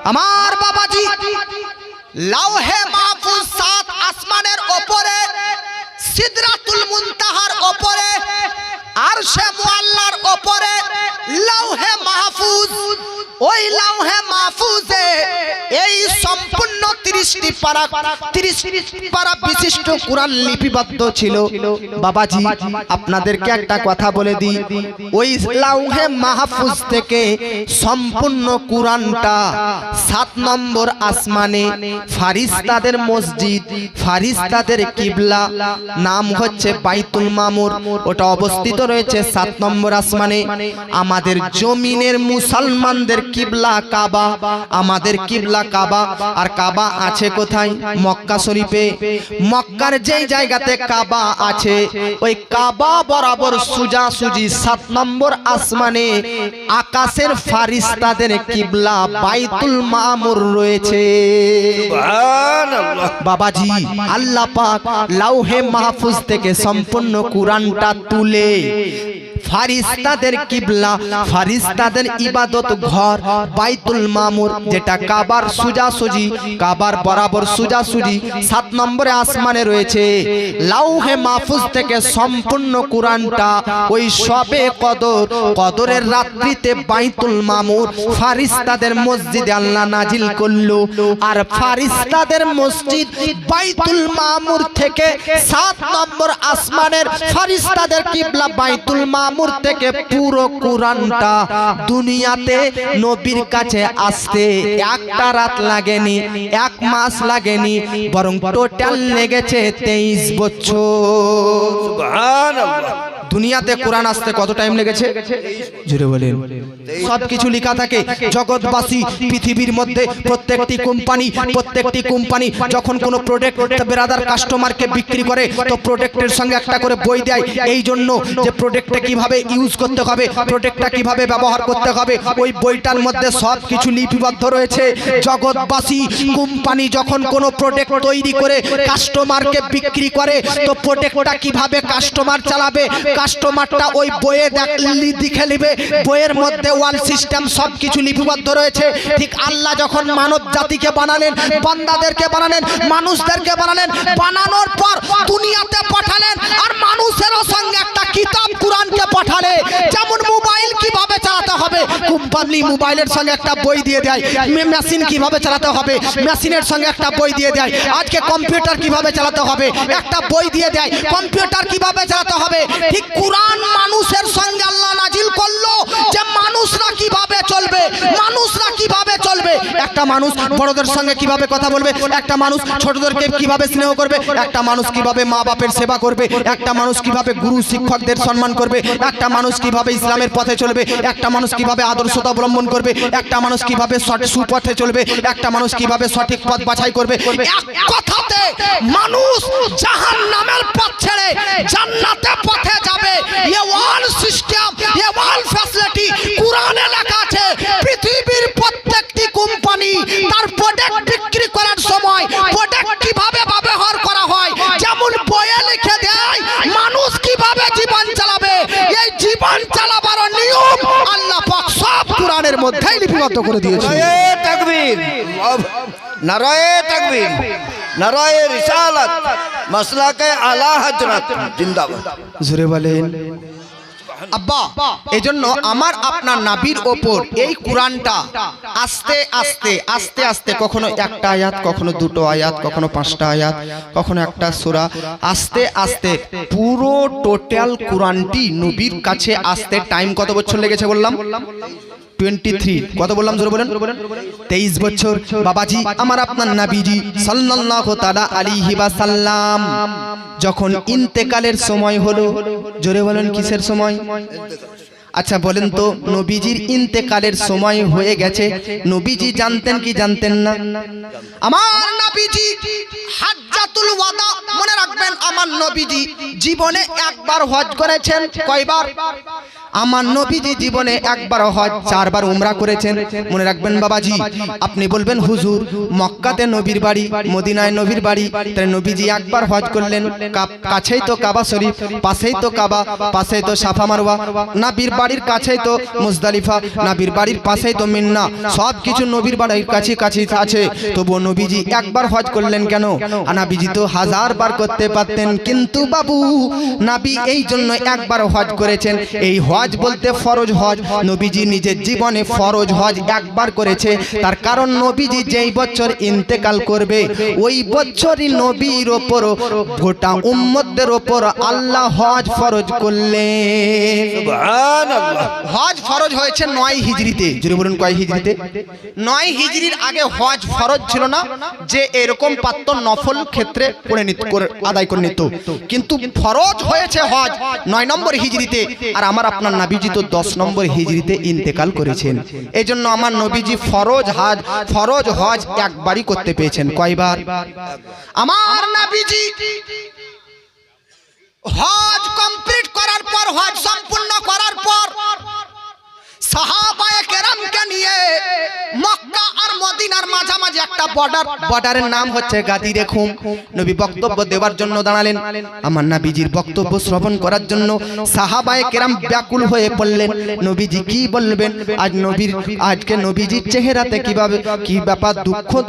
আমার বাবাজি লাউহে মাহফুজ সাত আসমানের উপরে সিদরাতুল মুনতাহার উপরে আরশে মুআল্লার উপরে লাউহে মাহফুজ, ওই লাউহে মাহফুজে এই সম্পূর্ণ 30টি পারা বিশিষ্ট কুরআন লিপিবদ্ধ ছিল। বাবাজি আপনাদেরকে একটা কথা বলে দিই, ওই লাউহে মাহফুজ থেকে সম্পূর্ণ কুরআনটা 7 নম্বর আসমানে ফারিস্তাদের মসজিদ, ফারিস্তাদের কিবলা, নাম হচ্ছে বাইতুল মামুর, ওটা অবস্থিত রয়েছে 7 নম্বর আসমানে। আমাদের জমিনের মুসলমানদের কিবলা কাবা, আমাদের কিবলা কাবা। আর কাবা আছে কোথায়? মক্কা শরীফে। মক্কার যেই জায়গাতে কাবা আছে ওই কাবা বরাবর সোজাসুজি 7 নম্বর আসমানে আকাশের ফারিস্তাদের কিবলা বাইতুল মামুর রয়েছে। সুবহানাল্লাহ। বাবাজি আল্লাহ পাক লাউহে মাহফুজ থেকে সম্পূর্ণ কুরআনটা তুলে ফারিস্তাদের কিবলা, ফারিস্তাদের ইবাদত ঘর বাইতুল মামুর, যেটা কাবার সোজাসুজি, কাবার বরাবর সোজাসুজি 7 নম্বরে আসমানে রয়েছে। লাউহে মাহফুজ থেকে সম্পূর্ণ কুরআনটা ওই শবে কদর, কদরের রাত্রিতে বাইতুল মামুর ফারিস্তাদের মসজিদে আল্লাহ নাজিল করলো। আর ফারিস্তাদের মসজিদ বাইতুল মামুর থেকে 7 নম্বর আসমানের ফারিস্তাদের কিবলা বাইতুল মামুর থেকে পুরো কুরআনটা দুনিয়াতে নবীর কাছে আসতে একটা রাত লাগেনি, 1 মাস লাগেনি, বরং টোটাল লেগেছে 23 বছর। সুবহানাল্লাহ। দুনিয়াতে কোরআন আসতে কত টাইম লেগেছে জুড়ে বলেন? সবকিছু লেখা থাকে জগৎবাসী, পৃথিবীর মধ্যে প্রত্যেকটি কোম্পানি যখন কোনো প্রোডাক্ট ব্রাদার কাস্টমারকে বিক্রি করে তো প্রোডাক্টের সঙ্গে একটা করে বই দেয়, এই জন্য যে প্রোডাক্টটা কিভাবে ইউজ করতে হবে, প্রোডাক্টটা কিভাবে ব্যবহার করতে হবে, ওই বইটার মধ্যে সব কিছু লিপিবদ্ধ রয়েছে। জগৎবাসী কোম্পানি যখন কোনো প্রোডাক্ট তৈরি করে কাস্টমারকে বিক্রি করে তো প্রোডাক্টটা কিভাবে কাস্টমার চালাবে, কাস্টমারটা ওই বইয়ে দেখে নেবে। বইয়ের মধ্যে ওয়াল সিস্টেম সব কিছু লিপিবদ্ধ রয়েছে। ঠিক আল্লাহ যখন মানব জাতিকে বানালেন, বান্দাদেরকে বানালেন, মানুষদেরকে বানালেন, বানানোর পর দুনিয়াতে পাঠালেন আর মানুষের সঙ্গে একটা কিতাব কুরআনকে পাঠালে। যেমন মোবাইল কিভাবে চালাতে হবে, কোম্পানি মোবাইলের সঙ্গে একটা বই দিয়ে দেয়। মেশিন কিভাবে চালাতে হবে, মেশিনের সঙ্গে একটা বই দিয়ে দেয়। আজকে কম্পিউটার কিভাবে চালাতে হবে, একটা বই দিয়ে দেয়। কম্পিউটার কিভাবে চালাতে হবে, ঠিক কুরআন মানুষের সঙ্গে আল্লাহ নাজিল করলো যে মানুষরা কিভাবে চলবে, মানুষরা কিভাবে চলবে। একটা মানুষ বড়দের সঙ্গে কিভাবে কথা বলবে, একটা মানুষ ছোটদেরকে কিভাবে স্নেহ করবে, একটা মানুষ কিভাবে মা বাপের সেবা করবে, একটা মানুষ কিভাবে গুরু শিক্ষকদের সম্মান করবে, একটা মানুষ কিভাবে ইসলামের পথে চলবে, একটা মানুষ কিভাবে আদর্শতা অবলম্বন করবে, একটা মানুষ কিভাবে সুপথে চলবে, একটা মানুষ কিভাবে সঠিক পথ বাছাই করবে। এক কথাতে মানুষ জাহান্নামের পথ ছেড়ে জান্নাতের পথে যাবে। এই ওয়াল সিস্টেম, এই ওয়াল ফ্যাসিলিটি কুরআনে লেখা আছে। পৃথিবীর প্রত্যেকটি কোম্পানি তার প্রোডাক্ট বিক্রি করার সময় প্রোডাক্ট কিভাবে ব্যবহার করা হয় যেমন বইয়ে লিখে দেয় মানুষ কিভাবে জীবন চালাবে, এই জীবন চালাবার নিয়ম আল্লাহ পাক সব কুরআনের মধ্যেই লিপিবদ্ধ করে দিয়েছে। নারায়ে তাকবীর, নারায়ে তাকবীর, নারায়ে রিসালাত, মাসলাকে আলা হযরত জিন্দাবাদ। জোরে বলেন আব্বা। এজন্য আমার আপনার নবীর ওপর এই কুরআনটা আস্তে আস্তে আস্তে আস্তে, কখনো একটা আয়াত, কখনো দুটো আয়াত, কখনো 5টা আয়াত, কখনো একটা সূরা, আস্তে আস্তে পুরো টোটাল কুরআনটি নবীর কাছে আসতে টাইম কত বছর লেগেছে বললাম? 23। কত বললাম জোরে বলেন? 23 বছর। বাবাজি আমার আপনার নবীজি সাল্লাল্লাহু তাআলা আলাইহি ওয়াসাল্লাম যখন ইন্তেকালের সময় হলো, জোরে বলেন কিসের সময়? আচ্ছা বলেন তো, নবীজির ইন্তেকালের সময় হয়ে গেছে, নবীজি জানতেন কি জানতেন না? আমার নবীজি হাজ্জাতুল ওয়াদা, মনে রাখবেন আমার নবীজি জীবনে একবার হজ করেছেন। কয়বার? আমার নবীজি জীবনে একবার হজ 4 বার উমরা করেছেন। মনে রাখবেন বাবাজি। আপনি বলবেন হুজুর মক্কাতে নবীর বাড়ি, মদিনায় নবীর বাড়ি, তাই নবীজি একবার হজ করলেন। কাছেই তো কাবা শরীফ, পাশেই তো কাবা, পাশেই তো সাফা মারওয়া, নবীর বাড়ির কাছেই তো মুজদালিফা, নবীর বাড়ির পাশেই তো মিন্না, সব কিছু নবীর বাড়ির কাছে কাছে আছে। তবু নবীজি একবার হজ করলেন কেন? নবীজি তো 1000 বার করতে পারতেন, কিন্তু বাবু নবী এই জন্য একবার হজ করেছেন। এই হজ বলতে ফরজ হজ। নবীজি নিজের জীবনে ফরজ হজ একবার করেছে। তার কারণ নবীজি যেই বছর ইন্তেকাল করবে ওই বছরই নবীর ওপর গোটা উম্মতদের ওপর আল্লাহ হজ ফরজ করলেন। সুবহানাল্লাহ। হজ ফরজ হয়েছে 9 হিজরিতে। জোরে বলুন কয় হিজরিতে? 9 হিজরির আগে হজ ফরজ ছিল না, যে এরকম পাত্র নফল ক্ষেত্রে আদায় করে নিত। কিন্তু ফরজ হয়েছে হজ 9 নম্বর হিজরিতে। আর আমার আপনার নবীজি তো 10 নম্বর হিজরিতে ইন্তেকাল করেছেন। এই জন্য আমার নবীজি ফরজ হজ একবারই করতে পেয়েছেন। কয়বার? আমার নবীজি হজ কমপ্লিট করার পর, হজ সম্পূর্ণ করার পর সাহাবায়ে কেরামকে নিয়ে মক্কা আর মদিনার মাঝামাঝি একটা বর্ডারের নাম হচ্ছে গাদিরে খুম। নবী বক্তব্য দেওয়ার জন্য দাঁড়ালেন। আমার নবীজির বক্তব্য শ্রবণ করার জন্য সাহাবায়ে কেরাম ব্যাকুল হয়ে পড়লেন। নবীজি কি বলবেন? আজকে নবীজির চেহারাতে কি ব্যাপার?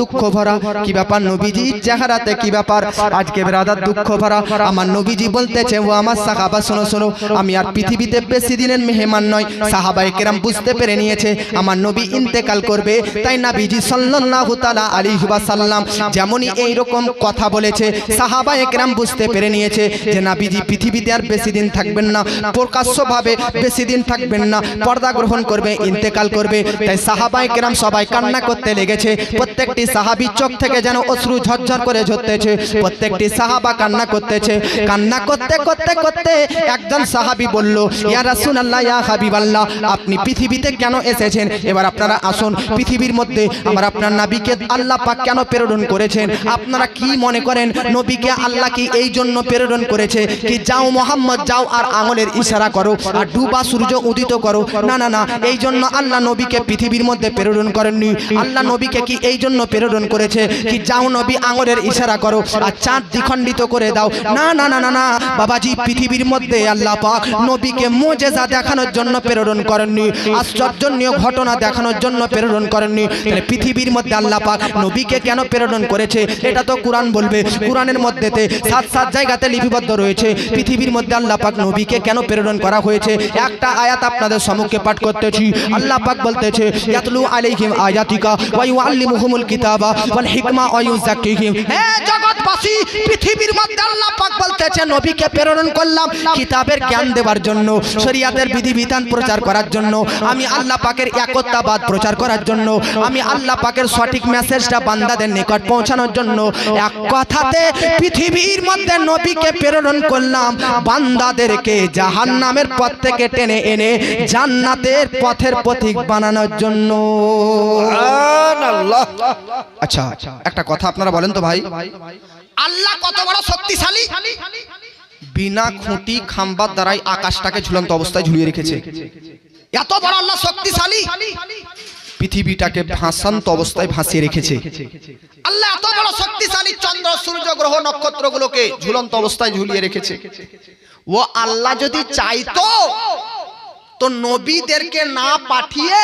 দুঃখ ভরা। কি ব্যাপার নবীজির চেহারাতে? কি ব্যাপার আজকে ব্রাদার? দুঃখ ভরা। আমার নবীজি বলতেছে, ও আমার সাহাবা শোনো, আমি আর পৃথিবীতে বেশি দিনের মেহমান নয়। সাহাবায়ে কেরাম বুঝতে পেরে নিয়েছে আমার নবী ইন্তেকাল করবে। তাই নবীজি সাল্লাল্লাহু তাআলা আলাইহি ওয়াসাল্লাম যেমনই এই রকম কথা বলেছে, সাহাবায়ে কেরাম বুঝতে পেরে নিয়েছে যে নবীজি পৃথিবীতে আর বেশি দিন থাকবেন না, প্রকাশ্যভাবে বেশি দিন থাকবেন না, পর্দা গ্রহণ করবে, ইন্তেকাল করবে। তাই সাহাবায়ে কেরাম সবাই কান্না করতে লেগেছে। প্রত্যেকটি সাহাবীর চোখ থেকে যেন অশ্রু ঝরঝর করে ঝরতেছে। প্রত্যেকটি সাহাবা কান্না করতেছে। কান্না করতে করতে করতে একজন সাহাবী বলল, ইয়া রাসূলুল্লাহ, ইয়া হাবিবাল্লাহ, আপনি পৃথিবীতে কেন এসেছেন? এবার আপনারা আসুন, পৃথিবীর মধ্যে আমার আপনার নবীকে আল্লাহ পাক কেন প্রেরণ করেছেন? আপনারা কি মনে করেন নবীকে আল্লাহ কি এই জন্য প্রেরণ করেছে কি যাও মোহাম্মদ যাও আর আঙুলের ইশারা করো আর ডুবা সূর্য উদিত করো? না না না, এই জন্য আল্লাহ নবীকে পৃথিবীর মধ্যে প্রেরণ করেননি। আল্লাহ নবীকে কি এই জন্য প্রেরণ করেছে কি যাও নবী আঙুলের ইশারা করো আর চাঁদ দ্বিখণ্ডিত করে দাও? না না না না না বাবাজি, পৃথিবীর মধ্যে আল্লাহ পাক নবীকে মুজিজা দেখানোর জন্য প্রেরণ করেননি, আশ্চর্যজনক ঘটনা দেখানোর জন্য প্রেরণ করেননি। তাহলে পৃথিবীর মধ্যে আল্লাহ পাক নবীকে কেন প্রেরণ করেছে এটা তো কুরআন বলবে। কুরআনের মধ্যেতে 7 জায়গাতে লিপিবদ্ধ রয়েছে পৃথিবীর মধ্যে আল্লাহ পাক নবীকে কেন প্রেরণ করা হয়েছে। একটা আয়াত আপনাদের সম্মুখে পাঠ করতেছি। আল্লাহ পাক বলতেছে, ইয়াতলু আলাইহিম আয়াতিকা ওয়া ইউআল্লিমুহুমুল কিতাবা ওয়াল হিকমা ওয়া ইউযাক্কিহিম। হে জগৎবাসী, পৃথিবীর মধ্যে আল্লাহ পাক বলতেছে নবীকে প্রেরণ করলাম কিতাবের জ্ঞান দেওয়ার জন্য, শরীয়তের বিধিবিধান প্রচার করার জন্য, আমি আল্লাহ পাকের একত্ববাদ প্রচার করার জন্য, আমি আল্লাহ পাকের সঠিক মেসেজটা বান্দাদের নিকট পৌঁছানোর জন্য। এক কথাতে পৃথিবীর মধ্যে নবীকে প্রেরণ করলাম বান্দাদেরকে জাহান্নামের পথ থেকে টেনে এনে জান্নাতের পথের পথিক বানানোর জন্য। সুবহানাল্লাহ। আচ্ছা, একটা কথা আপনারা বলেন তো ভাই, আল্লাহ কত বড় শক্তিশালী? বিনা খুঁটি খাম্বার দ্বারাই আকাশটাকে ঝুলন্ত অবস্থায় ঝুলিয়ে রেখেছে। এত বড় আল্লাহ শক্তিশালী, পৃথিবীটাকে ভাসান্ত অবস্থায় ভাসিয়ে রেখেছে। আল্লাহ এত বড় শক্তিশালী, চন্দ্র সূর্য গ্রহ নক্ষত্রগুলোকে ঝুলন্ত অবস্থায় ঝুলিয়ে রেখেছে। ও আল্লাহ যদি চাইতো তো নবীদেরকে না পাঠিয়ে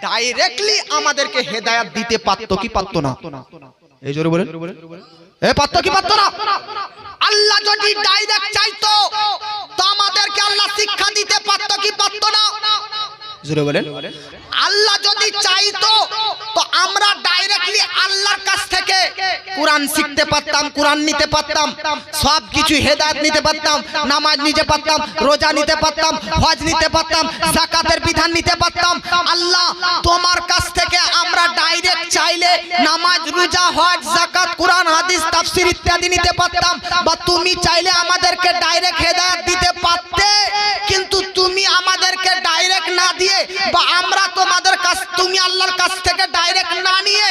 ডাইরেক্টলি আমাদেরকে হেদায়েত দিতে পারতো কি পারতো না? এই জোরে বলেন, পারতো কি পারতো না? আল্লাহ যদি ডাইরেক্ট চাইতো তো আমাদেরকে আল্লাহ শিক্ষা দিতে পারতো কি পারতো না? জোরে বলেন। আল্লাহ যদি চাইতো তো আমরা ডাইরেক্টলি আল্লাহর কাছ থেকে কুরআন শিখতে পারতাম, কুরআন নিতে পারতাম, সব কিছু হেদায়েত নিতে পারতাম, নামাজ নিতে পারতাম, রোজা নিতে পারতাম, হজ নিতে পারতাম, যাকাতের বিধান নিতে পারতাম। আল্লাহ তোমার কাছ থেকে আমরা ডাইরেক্ট চাইলে নামাজ, রোজা, হজ, যাকাত, কুরআন, হাদিস, তাফসীর ইত্যাদি নিতে পারতাম, বা তুমি চাইলে আমাদেরকে ডাইরেক্ট হেদায়েত দিতে পারতে। কিন্তু তুমি আমাদেরকে ডাইরেক্ট না দিয়ে বা আমরা তোমাদের কাছ, তুমি আল্লাহর কাছ থেকে ডাইরেক্ট না নিয়ে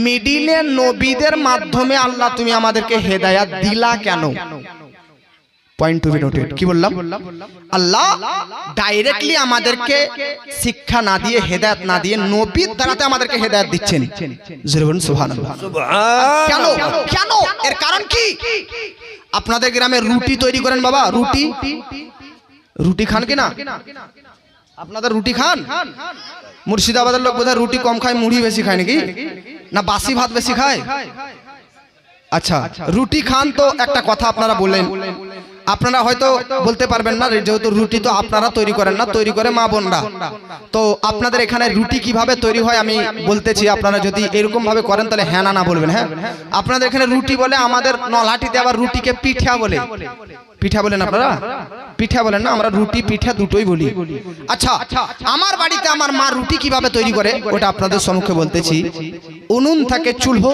মিডিলে নবীদের মাধ্যমে আল্লাহ তুমি আমাদেরকে হেদায়েত দিলা কেন? Point to be noted. কি বললাম? আল্লাহ ডাইরেক্টলি আমাদেরকে শিক্ষা না দিয়ে, হেদায়েত না দিয়ে, নবীর দ্বারাতে আমাদেরকে হেদায়েত দিচ্ছেন। জোরে বলুন সুবহানাল্লাহ। কেন কেন? এর কারণ কি? আপনাদের গ্রামে রুটি তৈরি করেন বাবা, রুটি রুটি খান কি না? আপনাদের রুটি খান? মুর্শিদাবাদের লোক বোধহয় রুটি কম খায়, মুড়ি বেশি খায় নাকি? না বাসি ভাত বেশি খায়? আচ্ছা, রুটি খান তো একটা কথা আপনারা বললেন, আপনারা হয়তো বলতে পারবেন না, যেহেতু রুটি তো আপনারা তৈরি করেন না, তৈরি করে মা বোনরা। তো আপনাদের এখানে রুটি কিভাবে তৈরি হয় আমি বলতেছি, আপনারা যদি এরকম ভাবে করেন তাহলে হ্যাঁ না বলবেন। হ্যাঁ, আপনাদের এখানে রুটি বলে, আমাদের নলহাটিতে আবার রুটিকে পিঠা বলে। পিঠা বলেন আপনারা? পিঠা বলেন না, আমরা রুটি পিঠা দুটোই বলি। আচ্ছা, আমার বাড়িতে আমার মা রুটি কিভাবে তৈরি করে ওটা আপনাদের সম্মুখে বলতেছি। উনুন থাকে, চুলহো,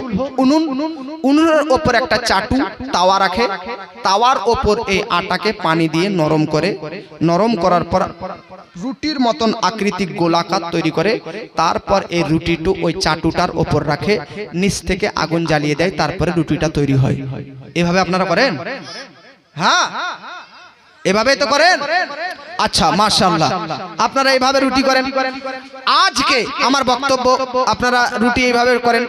উনুনের ওপর একটা চাটু তাওয়া রাখে, তাওয়ার ওপর এই আটাকে পানি দিয়ে নরম করে, নরম করার পর রুটির মতন আকৃতিক গোলাকার তৈরি করে, তারপর এই রুটিটা ওই চাটুটার ওপর রাখে, নিচ থেকে আগুন জ্বালিয়ে দেয়, তারপরে রুটিটা তৈরি হয়। এভাবে আপনারা করেন? হ্যাঁ, এভাবেই তো করেন। আচ্ছা, মাশাআল্লাহ, আপনারা এইভাবে রুটি করেন। আজকে আমার বক্তব্য, আপনারা রুটি এইভাবে করেন।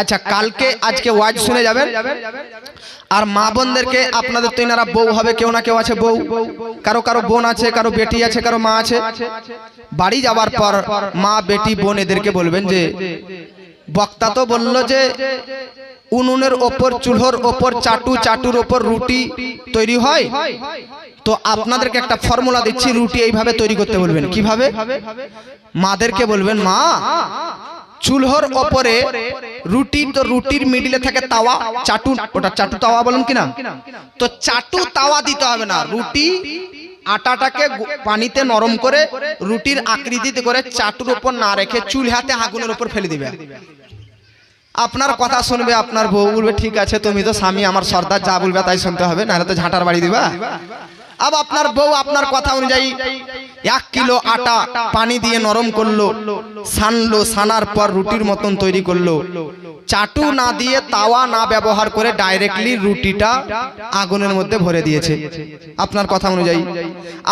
আচ্ছা, কালকে আজকে ওয়াজ শুনে যাবেন, আর মা বোনদেরকে, আপনাদের তো এনারা বউ হবে, কেউ না কেউ আছে বউ, কারো কারো বোন আছে, কারো বেটি আছে, কারো মা আছে। বাড়ি যাওয়ার পর মা, বেটি, বোন এদেরকে বলবেন যে বক্তা তো বললো যে উনুনের ওপর, চুলোর ওপর চাটু, চাটুর ওপর রুটি তৈরি হয়, তো আপনাদেরকে একটা ফর্মুলা দিচ্ছি, রুটি এইভাবে তৈরি করতে বলবেন। কিভাবে? মাদেরকে বলবেন, মা চুলোর ওপরে রুটি, তো রুটির মিডিলে থাকে তাওয়া, চাটু, ওটা চাটু তাওয়া বলেন কিনা? তো চাটু তাওয়া দিতে হবে না, রুটি আটাটাকে পানিতে নরম করে রুটির আকৃতিতে করে চাটুর উপর না রেখে চুলহাতে আগুনের উপর ফেলে দিবে। আপনার কথা শুনবে আপনার বউ, বলবে ঠিক আছে তুমি তো স্বামী, আমার সর্দার, যা বলবে তাই শুনতে হবে, নাহলে তো ঝাঁটার বাড়ি দিবা। अब আপনার বউ আপনার কথা অনুযায়ী 1 কিলো আটা পানি দিয়ে নরম করলো, সানলো, সানার পর রুটির মতন তৈরি করলো, চাটু না দিয়ে, তাওয়া না ব্যবহার করে ডাইরেক্টলি রুটিটা আগুনের মধ্যে ভরে দিয়েছে আপনার কথা অনুযায়ী।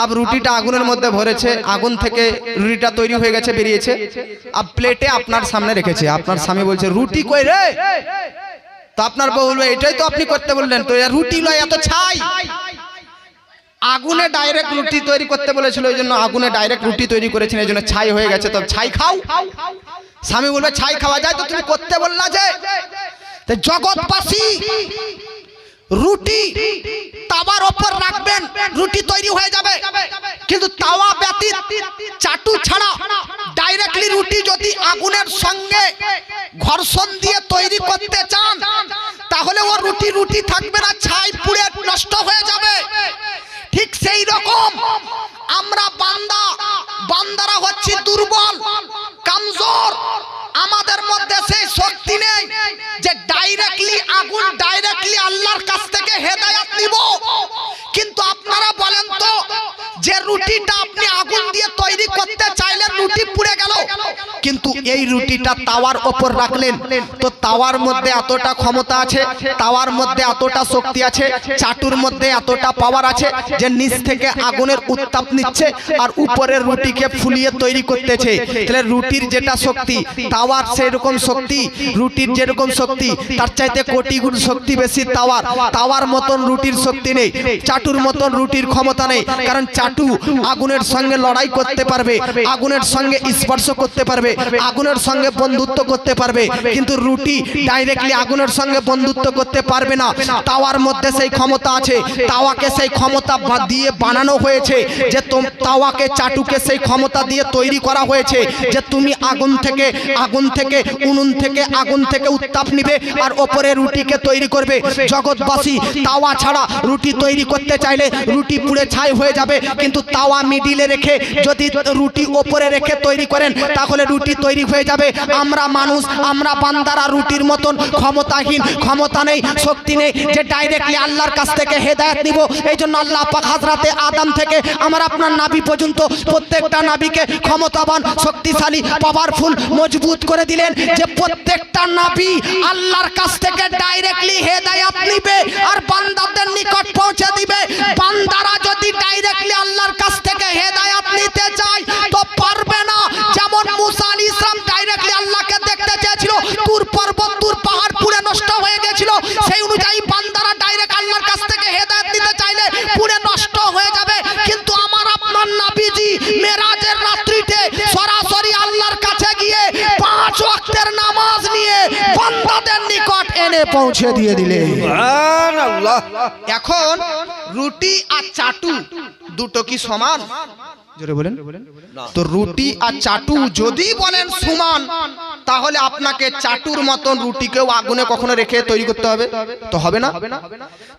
अब রুটিটা আগুনের মধ্যে ভরেছে, আগুন থেকে রুটিটা তৈরি হয়ে গেছে, বেরিয়েছে, अब প্লেটে আপনার সামনে রেখেছে। আপনার স্বামী বলছে রুটি কই রে? তো আপনার বউ বলবে এটাই তো আপনি করতে বললেন, তো রুটি লয় এত ছাই। আগুনে ডাইরেক্ট রুটি তৈরি করতে বলেছিল, এই জন্য আগুনে ডাইরেক্ট রুটি তৈরি করেছেন, এই জন্য ছাই হয়ে গেছে, তো ছাই খাও। স্বামী বলবে ছাই খাওয়া যায়, তো তুমি করতে বললা যে। তো জগৎবাসী রুটি তাওয়ার উপর রাখবেন, রুটি তৈরি হয়ে যাবে, কিন্তু তাওয়া ব্যতীত, চাটু ছাড়া ডাইরেক্টলি রুটি যদি আগুনের সঙ্গে ঘর্ষণ দিয়ে তৈরি করতে চান, তাহলে ও রুটি রুটি থাকবে না, ছাই পুড়ে নষ্ট হয়ে যাবে। ঠিক সেই রকম আমরা বান্দারা হচ্ছে দুর্বল, কমজোর, আমাদের মধ্যে সেই শক্তি নেই যে ডাইরেক্টলি আগুন, ডাইরেক্টলি আল্লাহর কাছ থেকে হেদায়েত নিব। কিন্তু আপনারা বলেন তো, যে রুটিটা আপনি আগুন দিয়ে তৈরি করতে চাইলেন, রুটি পুড়ে গেল, কিন্তু এই রুটিটা তাওয়ার উপর রাখলেন, তো তাওয়ার মধ্যে এতটা ক্ষমতা আছে, তাওয়ার মধ্যে এতটা শক্তি আছে, চাটুর মধ্যে এতটা পাওয়ার আছে যে নিচ থেকে আগুনের উত্তাপ নিচ্ছে আর উপরের রুটিকে ফুলিয়ে তৈরি করতেছে। তাহলে রুটির যেটা শক্তি, তাওয়ার সেই রকম শক্তি, রুটির যেরকম শক্তি, তার চাইতে কোটি গুণ শক্তি বেশি তাওয়ার। তাওয়ার মতন রুটির শক্তি নেই, চাটুর মতন রুটির ক্ষমতা নেই, কারণ চাটু আগুনের সঙ্গে লড়াই করতে পারবে, আগুনের সঙ্গে স্পর্শ করতে পারবে, আগুনের সঙ্গে বন্ধুত্ব করতে পারবে, কিন্তু রুটি ডাইরেক্টলি আগুনের সঙ্গে বন্ধুত্ব করতে পারবে না। তাওয়ার মধ্যে সেই ক্ষমতা আছে, তাওয়াকে সেই ক্ষমতা দিয়ে বানানো হয়েছে, যে তাওয়াকে, চাটুকে সেই ক্ষমতা দিয়ে তৈরি করা হয়েছে যে তুমি আগুন থেকে, উনুন থেকে, আগুন থেকে উত্তাপ নিবে আর ওপরে রুটিকে তৈরি করবে। জগৎবাসী তাওয়া ছাড়া রুটি তৈরি করতে চাইলে রুটি পুড়ে ছাই হয়ে যাবে, কিন্তু তাওয়া মিডিলে রেখে যদি রুটি ওপরে রেখে তৈরি করেন, তাহলে রুটি তৈরি তৈরি হয়ে যাবে। আমরা মানুষ, আমরা বান্দারা রুটির মতন ক্ষমতাহীন, ক্ষমতা নেই, শক্তি নেই যে ডাইরেক্টলি আল্লাহর কাছ থেকে হেদায়েত নিব। এই জন্য আল্লাহ পাক হযরতে আদম থেকে আমার আপনার নাবি পর্যন্ত প্রত্যেকটা নাবিকে ক্ষমতাবান, শক্তিশালী, পাওয়ারফুল, মজবুত করে দিলেন যে প্রত্যেকটা নাবি আল্লাহর কাছ থেকে ডাইরেক্টলি হেদায়েত নিবে আর বান্দাদের নিকট পৌঁছে দিবে। বান্দারা যদি ডাইরেক্টলি আল্লাহর কাছ থেকে হেদায়েত নিতে চায় তো পারবে না। যেমন মুসা আলাইহিস সালাম ডাইরেক্টলি আল্লাহকে দেখতে চেয়েছিল, তুর পর্বত, তুর পাহাড় পুরো নষ্ট হয়ে গিয়েছিল। সেই অনুযায়ী বান্দারা ডাইরেক্ট আল্লাহর কাছ থেকে হেদায়েত নিতে চাইলে পুরো নষ্ট হয়ে যাবে। কিন্তু আমার আপনার নবীজি মেরাজের রাত্রিতে সরাসরি আল্লাহর কাছে গিয়ে 5 ওয়াক্তের নামাজ নিয়ে বান্দাদের নিকট এনে পৌঁছে দিয়ে দিলেন। সুবহানাল্লাহ। এখন রুটি আর চাটু দুটো কি সমান? জোরে বলেন। তো রুটি আর চাটু যদি বলেন সমান, তাহলে আপনাকে চাটুর মতন রুটিকেও আগুনে কখনো রেখে তৈরি করতে হবে? তো হবে না।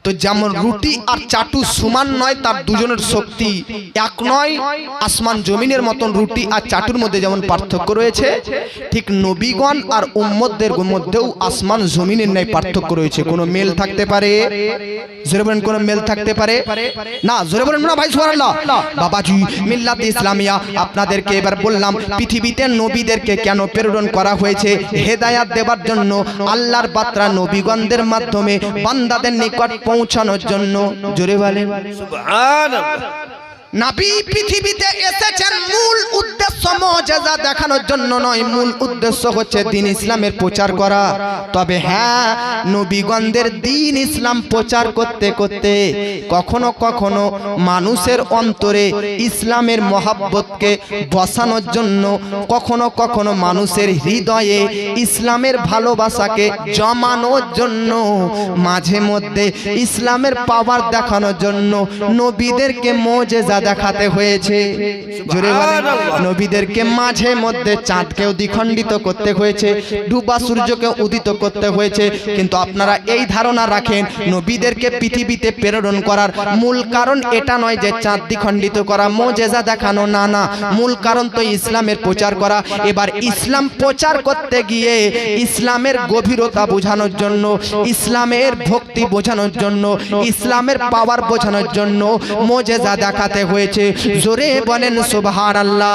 তো যেমন রুটি আর চাটু সমান নয়, তার দুজনের শক্তি এক নয়। আসমান জমিনের মতন রুটি আর চাটুর মধ্যে যেমন পার্থক্য রয়েছে, ঠিক নবীগণ আর উম্মতদের মধ্যেও আসমান জমিনের ন্যায় পার্থক্য রয়েছে। কোনো মেল থাকতে পারে? জোরে বলেন, কোনো মেল থাকতে পারে না? জোরে বলেন না ভাই, সুবহানাল্লাহ। বাবাজি মিল্লাত ইসলামিয়া আপনাদেরকে এবার বললাম পৃথিবীতে নবীদেরকে কেন প্রেরণ করা হয়েছে? হেদায়াত দেবার জন্য, আল্লাহর বার্তা নবীগণদের মাধ্যমে বান্দাদের নিকট পৌঁছানোর জন্য। জোরে বলেন সুবহানাল্লাহ। নবী পৃথিবীতে এসেছেন মূল উদ্দেশ্য মুজিজা দেখানোর জন্য নয়, মূল উদ্দেশ্য হচ্ছে দ্বীন ইসলামের প্রচার করা। তবে হ্যাঁ, নবীগণদের দ্বীন ইসলাম প্রচার করতে করতে কখনো কখনো মানুষের অন্তরে ইসলামের মহব্বতকে বসানোর জন্য, কখনো কখনো মানুষের হৃদয়ে ইসলামের ভালোবাসাকে জমানোর জন্য, মাঝে মধ্যে ইসলামের পাওয়ার দেখানোর জন্য নবীদেরকে মুজিজা দেখাতে হয়েছে। জোরে বলেন। নবীদেরকে মাঝে মধ্যে চাঁদকেও দ্বিখণ্ডিত করতে হয়েছে, ডুবা সূর্যকে উদিত করতে হয়েছে। কিন্তু আপনারা এই ধারণা রাখেন, নবীদেরকে পৃথিবীতে প্রেরণ করার মূল কারণ এটা নয় যে চাঁদ দ্বিখণ্ডিত করা, মুজিজা দেখানো, না না। মূল কারণ তো ইসলামের প্রচার করা। এবার ইসলাম প্রচার করতে গিয়ে ইসলামের গভীরতা বোঝানোর জন্য, ইসলামের ভক্তি বোঝানোর জন্য, ইসলামের পাওয়ার বোঝানোর জন্য মুজিজা দেখাতে হয়েছে। জোরে বলেন সুবহানাল্লাহ।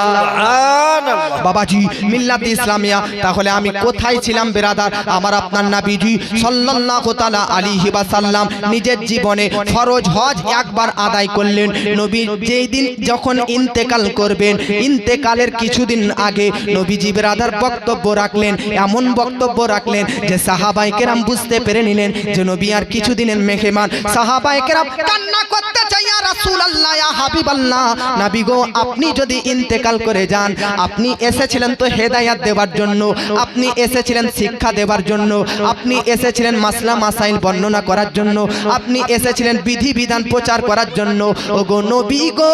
বাবাজি মিল্লাত ইসলামিয়া, তাহলে আমি কোথায় ছিলাম বেরাদার? আমার আপনার নবীজি সাল্লাল্লাহু তাআলা আলাইহি ওয়াসাল্লাম নিজের জীবনে ফরজ হজ একবার আদায় করলেন। নবী যেই দিন যখন ইন্তেকাল করবেন, ইন্তেকালের কিছুদিন আগে নবীজি বেরাদার বক্তব্য রাখলেন। এমন বক্তব্য রাখলেন যে সাহাবায়ে কেরাম বুঝতে পেরে নিলেন যে নবী আর কিছুদিনের মেহমান। সাহাবায়ে কেরাম কান্না করতে চাই, ইয়া রাসূলুল্লাহ, ইয়া হাবিবাল্লাহ, নবী গো, আপনি যদি ইন্তেকাল করে যান, আপনি এসেছিলেন তো হেদায়াত দেওয়ার জন্য, আপনি এসেছিলেন শিক্ষা দেওয়ার জন্য, আপনি এসেছিলেন মাসলা মাসাইল বর্ণনা করার জন্য, আপনি এসেছিলেন বিধি বিধান প্রচার করার জন্য। ওগো নবী গো,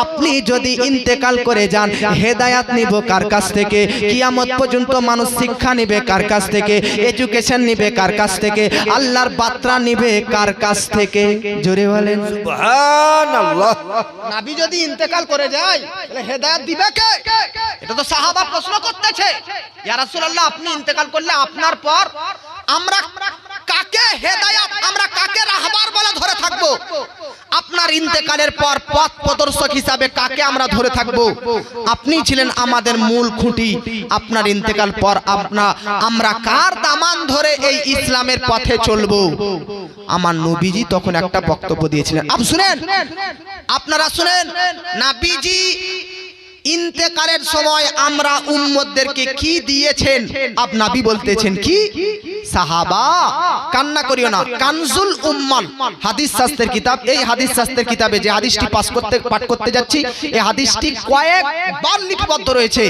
আপনি যদি ইন্তেকাল করে যান, হেদায়াত নিব কার কাছ থেকে? কিয়ামত পর্যন্ত মানুষ শিক্ষা নেবে কার কাছ থেকে? এডুকেশন নেবে কার কাছ থেকে? আল্লাহর বার্তা নেবে কার কাছ থেকে? জোরে বলেন সুবহানাল্লাহ। নবী যদি ইন্তেকাল করে যায়, তাহলে হেদায়েত দিবে কে? এটা তো সাহাবা প্রশ্ন করতেছে, ইয়া রাসূলুল্লাহ, আপনি ইন্তেকাল করলে আপনার পর আমরা কাকে হেদায়েত, আমরা কাকে রাহবার বলে ধরে থাকব? আপনার ইন্তেকালের পর পথ প্রদর্শক হিসাবে কাকে আমরা ধরে থাকব? আপনি ছিলেন আমাদের মূল খুঁটি। আপনার ইন্তেকাল পর আমরা কার দামান ধরে এই ইসলামের পথে চলব? আমার নবীজি তখন একটা বক্তব্য দিয়েছিলেন। আপনারা শুনেন, নবীজি ইন্তেকালের সময় আমরা উম্মতদেরকে কি দিয়েছেন? নবী বলতেছেন কি? সাহাবা, কান্না করিও না, কানজুল উম্মাল হাদিস শাস্ত্রের কিতাব। এই হাদিস শাস্ত্রের কিতাবে যে হাদিসটি পাঠ করতে যাচ্ছি, এই হাদিসটি কয়েকবার লিপিবদ্ধ রয়েছে।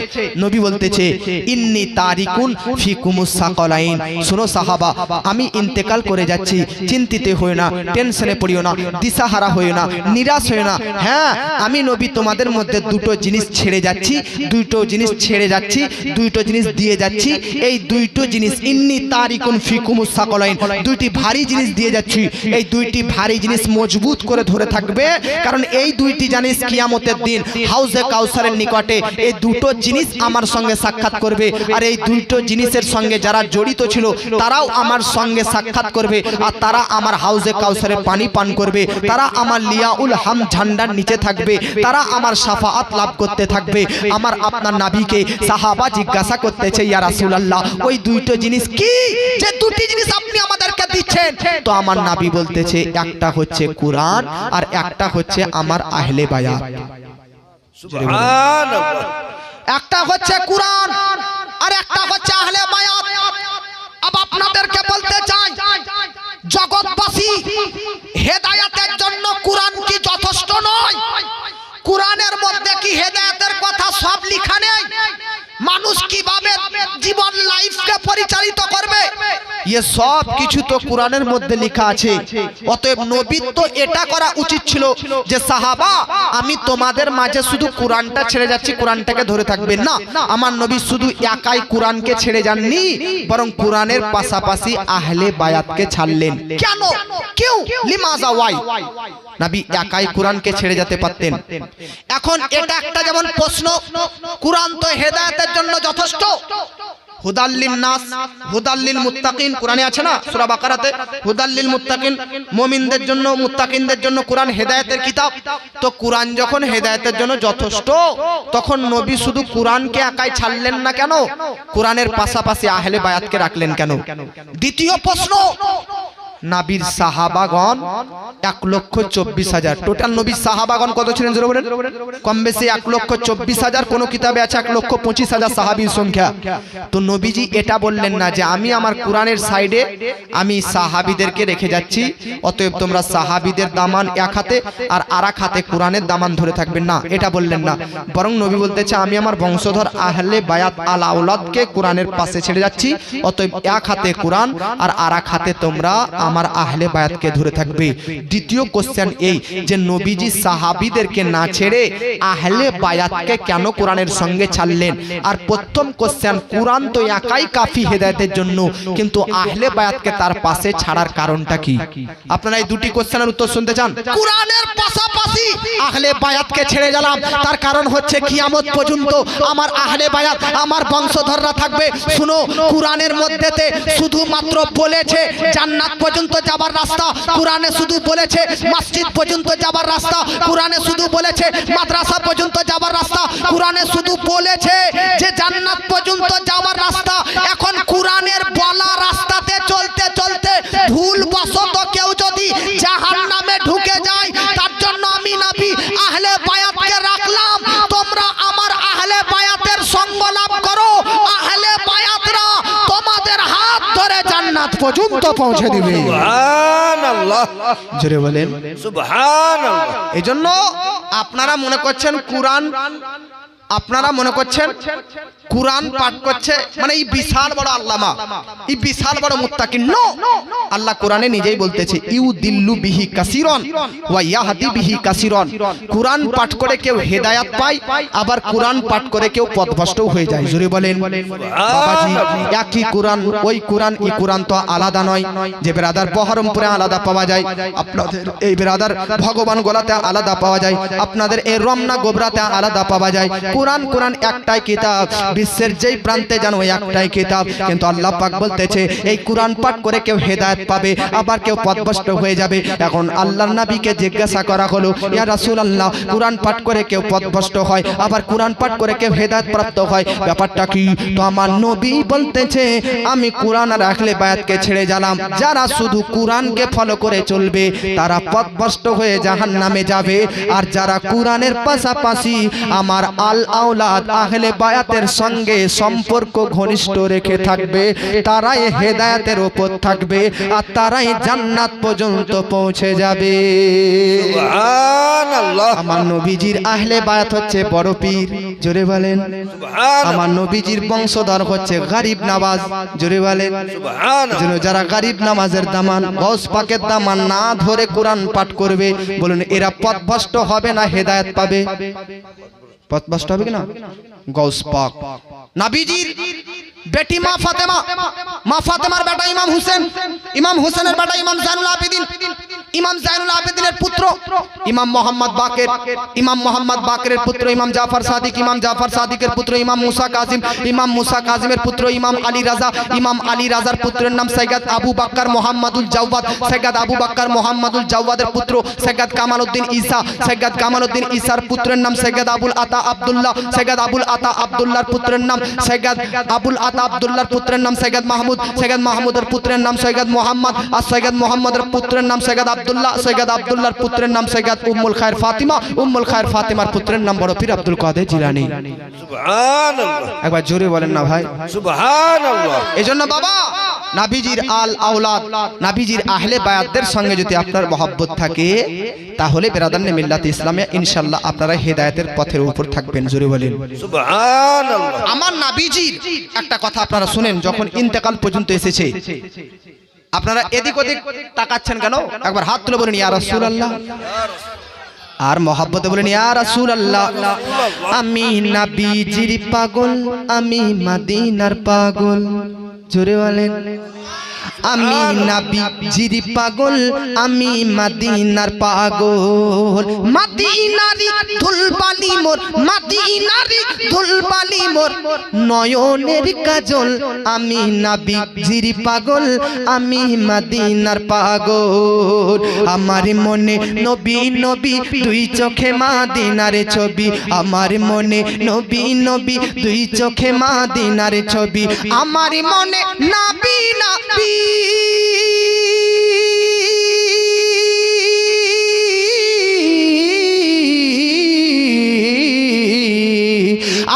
নবী বলতেছে, ইন্নী তারিকুন ফিকুমুস সাকালাইন। শুনো সাহাবা, আমি ইন্তেকাল করে যাচ্ছি, চিন্তিত হইও না, টেনশনে পড়িও না, দিশাহারা হইও না, নিরাশ হইও না। হ্যাঁ, আমি নবী তোমাদের মধ্যে দুটো জিনিস ছেড়ে যাচ্ছি, দুটো জিনিস ছেড়ে যাচ্ছি, দুটো জিনিস দিয়ে যাচ্ছি। এই দুটো জিনিস ইন্নি তারিকুন ফিকুমুস সাকলাইন, দুইটি ভারী জিনিস দিয়ে যাচ্ছি। এই দুইটি ভারী জিনিস মজবুত করে ধরে থাকবে, কারণ এই দুইটি জিনিস কিয়ামতের দিন হাউজে কাউসারের নিকটে এই দুটো জিনিস আমার সঙ্গে সাক্ষাৎ করবে। আর এই দুটো জিনিসের সঙ্গে যারা জড়িত ছিল তারাও আমার সঙ্গে সাক্ষাৎ করবে, আর তারা আমার হাউজে কাউসারের পানি পান করবে, তারা আমার লিয়াউল হাম ঝান্ডার নিচে থাকবে, তারা আমার শাফাআত লাভ করতে থাকবে। আমার আপনার নবীকে সাহাবা জিজ্ঞাসা করতেছে, ইয়া রাসূলুল্লাহ ওই দুটো জিনিস কি, যে দুটি জিনিস আপনি আমাদেরকে দিচ্ছেন? তো আমার নবী বলতেছে, একটা হচ্ছে কুরআন আর একটা হচ্ছে আমার আহলে বায়াত। সুবহানাল্লাহ। একটা হচ্ছে কুরআন আর একটা হচ্ছে আহলে বায়াত। अब আপনাদেরকে বলতে চাই, জগৎবাসী হেদায়েতের জন্য কুরআন কি যথেষ্ট নয়? কুরআনের মধ্যে কি হেদায়েতের কথা সব লেখা নেই? মানুষ কিভাবে জীবন লাইফকে পরিচালিত করবে, ये সব কিছু তো কুরআনের মধ্যে লেখা আছে। অতএব নবীর তো এটা করা উচিত ছিল যে সাহাবা আমি তোমাদের মাঝে শুধু কুরআনটা ছেড়ে যাচ্ছি, কুরআনটাকে ধরে থাকবেন না। আমার নবী শুধু একাই কুরআনকে ছেড়ে যাননি, বরং কুরআনের পাশাপাশি আহলে বায়াতকে ছাড়লেন। কেন? কিউ লিমাজা ওয়াই? নবী একাই কুরআনকে ছেড়ে যেতে পারতেন। এখন এটা একটা যেমন প্রশ্ন, কুরআন তো হেদায়েতের জন্য যথেষ্ট, হুদাল্লিন নাস হুদাল্লিল মুত্তাকিন কোরআনে আছে না সূরা বাকারাতে, হুদাল্লিল মুত্তাকিন, মুমিনদের জন্য মুত্তাকিনদের জন্য কোরআন হেদায়েতের কিতাব। তো কোরআন যখন হেদায়েতের জন্য যথেষ্ট, তখন নবী শুধু কোরআনকে একাই ছাড়লেন না কেন? কোরআনের পাশাপাশি আহলে বায়াতকে রাখলেন কেন? দ্বিতীয় প্রশ্ন, নবীর সাহাবাগণ 1,24,000, টোটাল নবীর সাহাবাগণ কত ছিলেন জোরে বলেন? কম বেশি 1,24,000, কোন কিতাবে আছে 1,25,000 সাহাবীর সংখ্যা। তো নবীজি এটা বললেন না যে আমি আমার কোরআনের সাইডে আমি সাহাবীদেরকে রেখে যাচ্ছি, অতএব তোমরা সাহাবীদের দামান এক হাতে আর আরেক হাতে কোরআনের দামান ধরে থাকবেন না, এটা বললেন না। বরং নবী বলতেছে আমি আমার বংশধর আহলে বায়াত আল আওলাদকে কোরআনের পাশে ছেড়ে যাচ্ছি, অতএব এক হাতে কোরআন আর আরেক হাতে তোমরা আমার আহলে বায়াতকে ধরে থাকবে। দ্বিতীয় কোশ্চেন এই যে নবীজি সাহাবীদেরকে না ছেড়ে আহলে বায়াতকে কেন কোরআনের সঙ্গে ছাড়লেন? আর প্রথম কোশ্চেন, কোরআন তো একাই কাফি হেদায়েতের জন্য, কিন্তু আহলে বায়াতকে তার পাশে ছাড়ার কারণটা কি? আপনারা এই দুটি কোশ্চেনের উত্তর শুনতে চান? কোরআনের পাশাপাশি আহলে বায়াতকে ছেড়ে গেলাম, তার কারণ হচ্ছে কিয়ামত পর্যন্ত আমার আহলে বায়াত আমার বংশধররা থাকবে। শুনো, কোরআনের মধ্যেতে শুধুমাত্র বলেছে জান্নাত পর্যন্ত যাবার রাস্তা, কোরআনে শুধু বলেছে মসজিদ পর্যন্ত যাবার রাস্তা, কোরআনে শুধু বলেছে মাদ্রাসা পর্যন্ত যাবার রাস্তা, কোরআনে শুধু বলেছে যে জান্নাত পর্যন্ত যাবার রাস্তা। এখন কোরআনের বলা রাস্তাতে চলতে চলতে ভুলবশত কেউ যদি জাহান্নামে ঢুকে যায়, তার জন্য আমি নবী আহলে বায়াতকে রাখলাম। তোমরা আমার আহলে বায়াতের সঙ্গ লাভ করো, আহলে বায়াতরা তোমাদের হাত ধরে জান্নাত পর্যন্ত পৌঁছে দিবে। সুবহানাল্লাহ। জোরে বলেন সুবহানাল্লাহ। এজন্য আপনারা মনে করছেন কোরআন, আপনারা মনে করছেন কোরআন পাঠ করছে মানে এই বিশাল বড় আল্লামা, এই বিশাল বড় মুত্তাকিন। নো, আল্লাহ কোরআনে নিজেই বলতেছে ইউদিল্লু বিহি কাসিরান ওয়া ইয়াহদি বিহি কাসিরান। কোরআন পাঠ করে কেউ হেদায়েত পায়, আবার কোরআন পাঠ করে কেউ পথভ্রষ্টও হয়ে যায়। জোরে বলেন বাবাজি, একই কোরআন, ওই কোরআন এই কোরআন তো আলাদা নয়। যে ব্রাদার বহরমপুরে আলাদা পাওয়া যায়, আপনাদের এই ব্রাদার ভগবান গোলাতে আলাদা পাওয়া যায়, আপনাদের এই রমনা গোবরাতে আলাদা পাওয়া যায়। কোরআন কোরআন একটাই কিতাব, বিশ্বের যেই প্রান্তে জানো একটাই কিতাব। কিন্তু আল্লাহ পাক বলতেছে এই কোরআন পাঠ করে কেউ হেদায়েত পাবে, আবার কেউ পথভ্রষ্ট হয়ে যাবে। এখন আল্লাহর নবীকে জিজ্ঞাসা করা হলো, ইয়া রাসূলুল্লাহ, কোরআন পাঠ করে কেউ পথভ্রষ্ট হয়, আবার কোরআন পাঠ করে কেউ হেদায়েত প্রাপ্ত হয়, ব্যাপারটা কি? তো আমার নবী বলতেছে আমি কোরআন আর আহলে বায়াতকে ছেড়ে গেলাম। যারা শুধু কোরআনকে ফলো করে চলবে তারা পথভ্রষ্ট হয়ে জাহান্নামে যাবে, আর যারা কোরআনের পাশাপাশি আমার আল আওলাদ আহলে বায়াতের সঙ্গে সম্পর্ক ঘনিষ্ঠ রেখে থাকবে তারাই হেদায়েতের উপর থাকবে, আর তারাই জান্নাত পর্যন্ত পৌঁছে যাবে। সুবহানাল্লাহ। আমার নবীজির আহলে বায়াত হচ্ছে বড় পীর। জোরে বলেন সুবহানাল্লাহ। আমার নবীজির বংশধর হচ্ছে গরিব নওয়াজ। জোরে বলেন সুবহানাল্লাহ। যারা গরিব নামাজের দামান, গৌস পাকের দামান না ধরে কোরআন পাঠ করবে, বলুন এরা পথভ্রষ্ট হবে না হেদায়েত পাবে? পথ বাসটা হবে কিনা গৌস পাক নবীজির বেটি মা ফাতেমার বেটা ইমাম হুসেনের বেটা ইমাম জাইনুল আবেদিনের পুত্র ইমাম মোহাম্মদ বাকেরের পুত্র ইমাম জাফর সাদিকের পুত্র ইমাম মুসা কাজিমের পুত্র ইমাম আলী রাজার পুত্রের নাম সৈয়দ আবু বকর মোহাম্মদুল জাওয়াদের পুত্র সৈয়দ কামালউদ্দিন ঈসার পুত্রের নাম সৈয়দ আবুল আতা আব্দুল্লাহর পুত্রের নাম সৈয়দ আবুল আতা আব্দুল্লাহর পুত্রের নাম সৈয়দ মাহমুদের পুত্রের নাম সৈয়দ মোহাম্মদ আর সৈয়দ মোহাম্মদের পুত্রের নাম সৈয়দ আব্দুল্লাহর পুত্রের নাম সৈয়দ উম্মুল খায়ের ফাতিমার পুত্রের নাম বড় পীর আব্দুল কাদের জিলানী। সুবহানাল্লাহ, একবার জোরে বলেন না ভাই সুবহানাল্লাহ। এজন্য বাবা নবীজির আল আওলাদ নবীজির আহলে বায়াতদের সঙ্গে যদি আপনার মহব্বত থাকে তাহলে বেরাদানে মিল্লাত ইসলামে ইনশাআল্লাহ আপনারা হেদায়েতের পথের উপর থাকবেন। জোরে বলেন সুবহানাল্লাহ। আমার নবীজির একটা কথা আপনারা শুনেন, যখন ইন্তেকাল পর্যন্ত এসেছে আপনারা এদিক ওদিক তাকাচ্ছেন কেন? একবার হাত তুলে বলেন ইয়া রাসূলুল্লাহ, আর মহব্বতে বলেন ইয়া রাসূলুল্লাহ। আমি নবীজির পাগল, আমি মদিনার পাগল। জোরে বলেন আমি নবীজির পাগল, আমি মদিনার পাগল। মদিনারি ধুলবালি মোর নয়নের কাজল। আমি নবীজির পাগল, আমি মদিনার পাগল। আমার মনে নবী নবী দুই চোখে মদিনার ছবি। আমার মনে নবী নবী দুই চোখে মদিনার ছবি। আমার মনে নবী নবী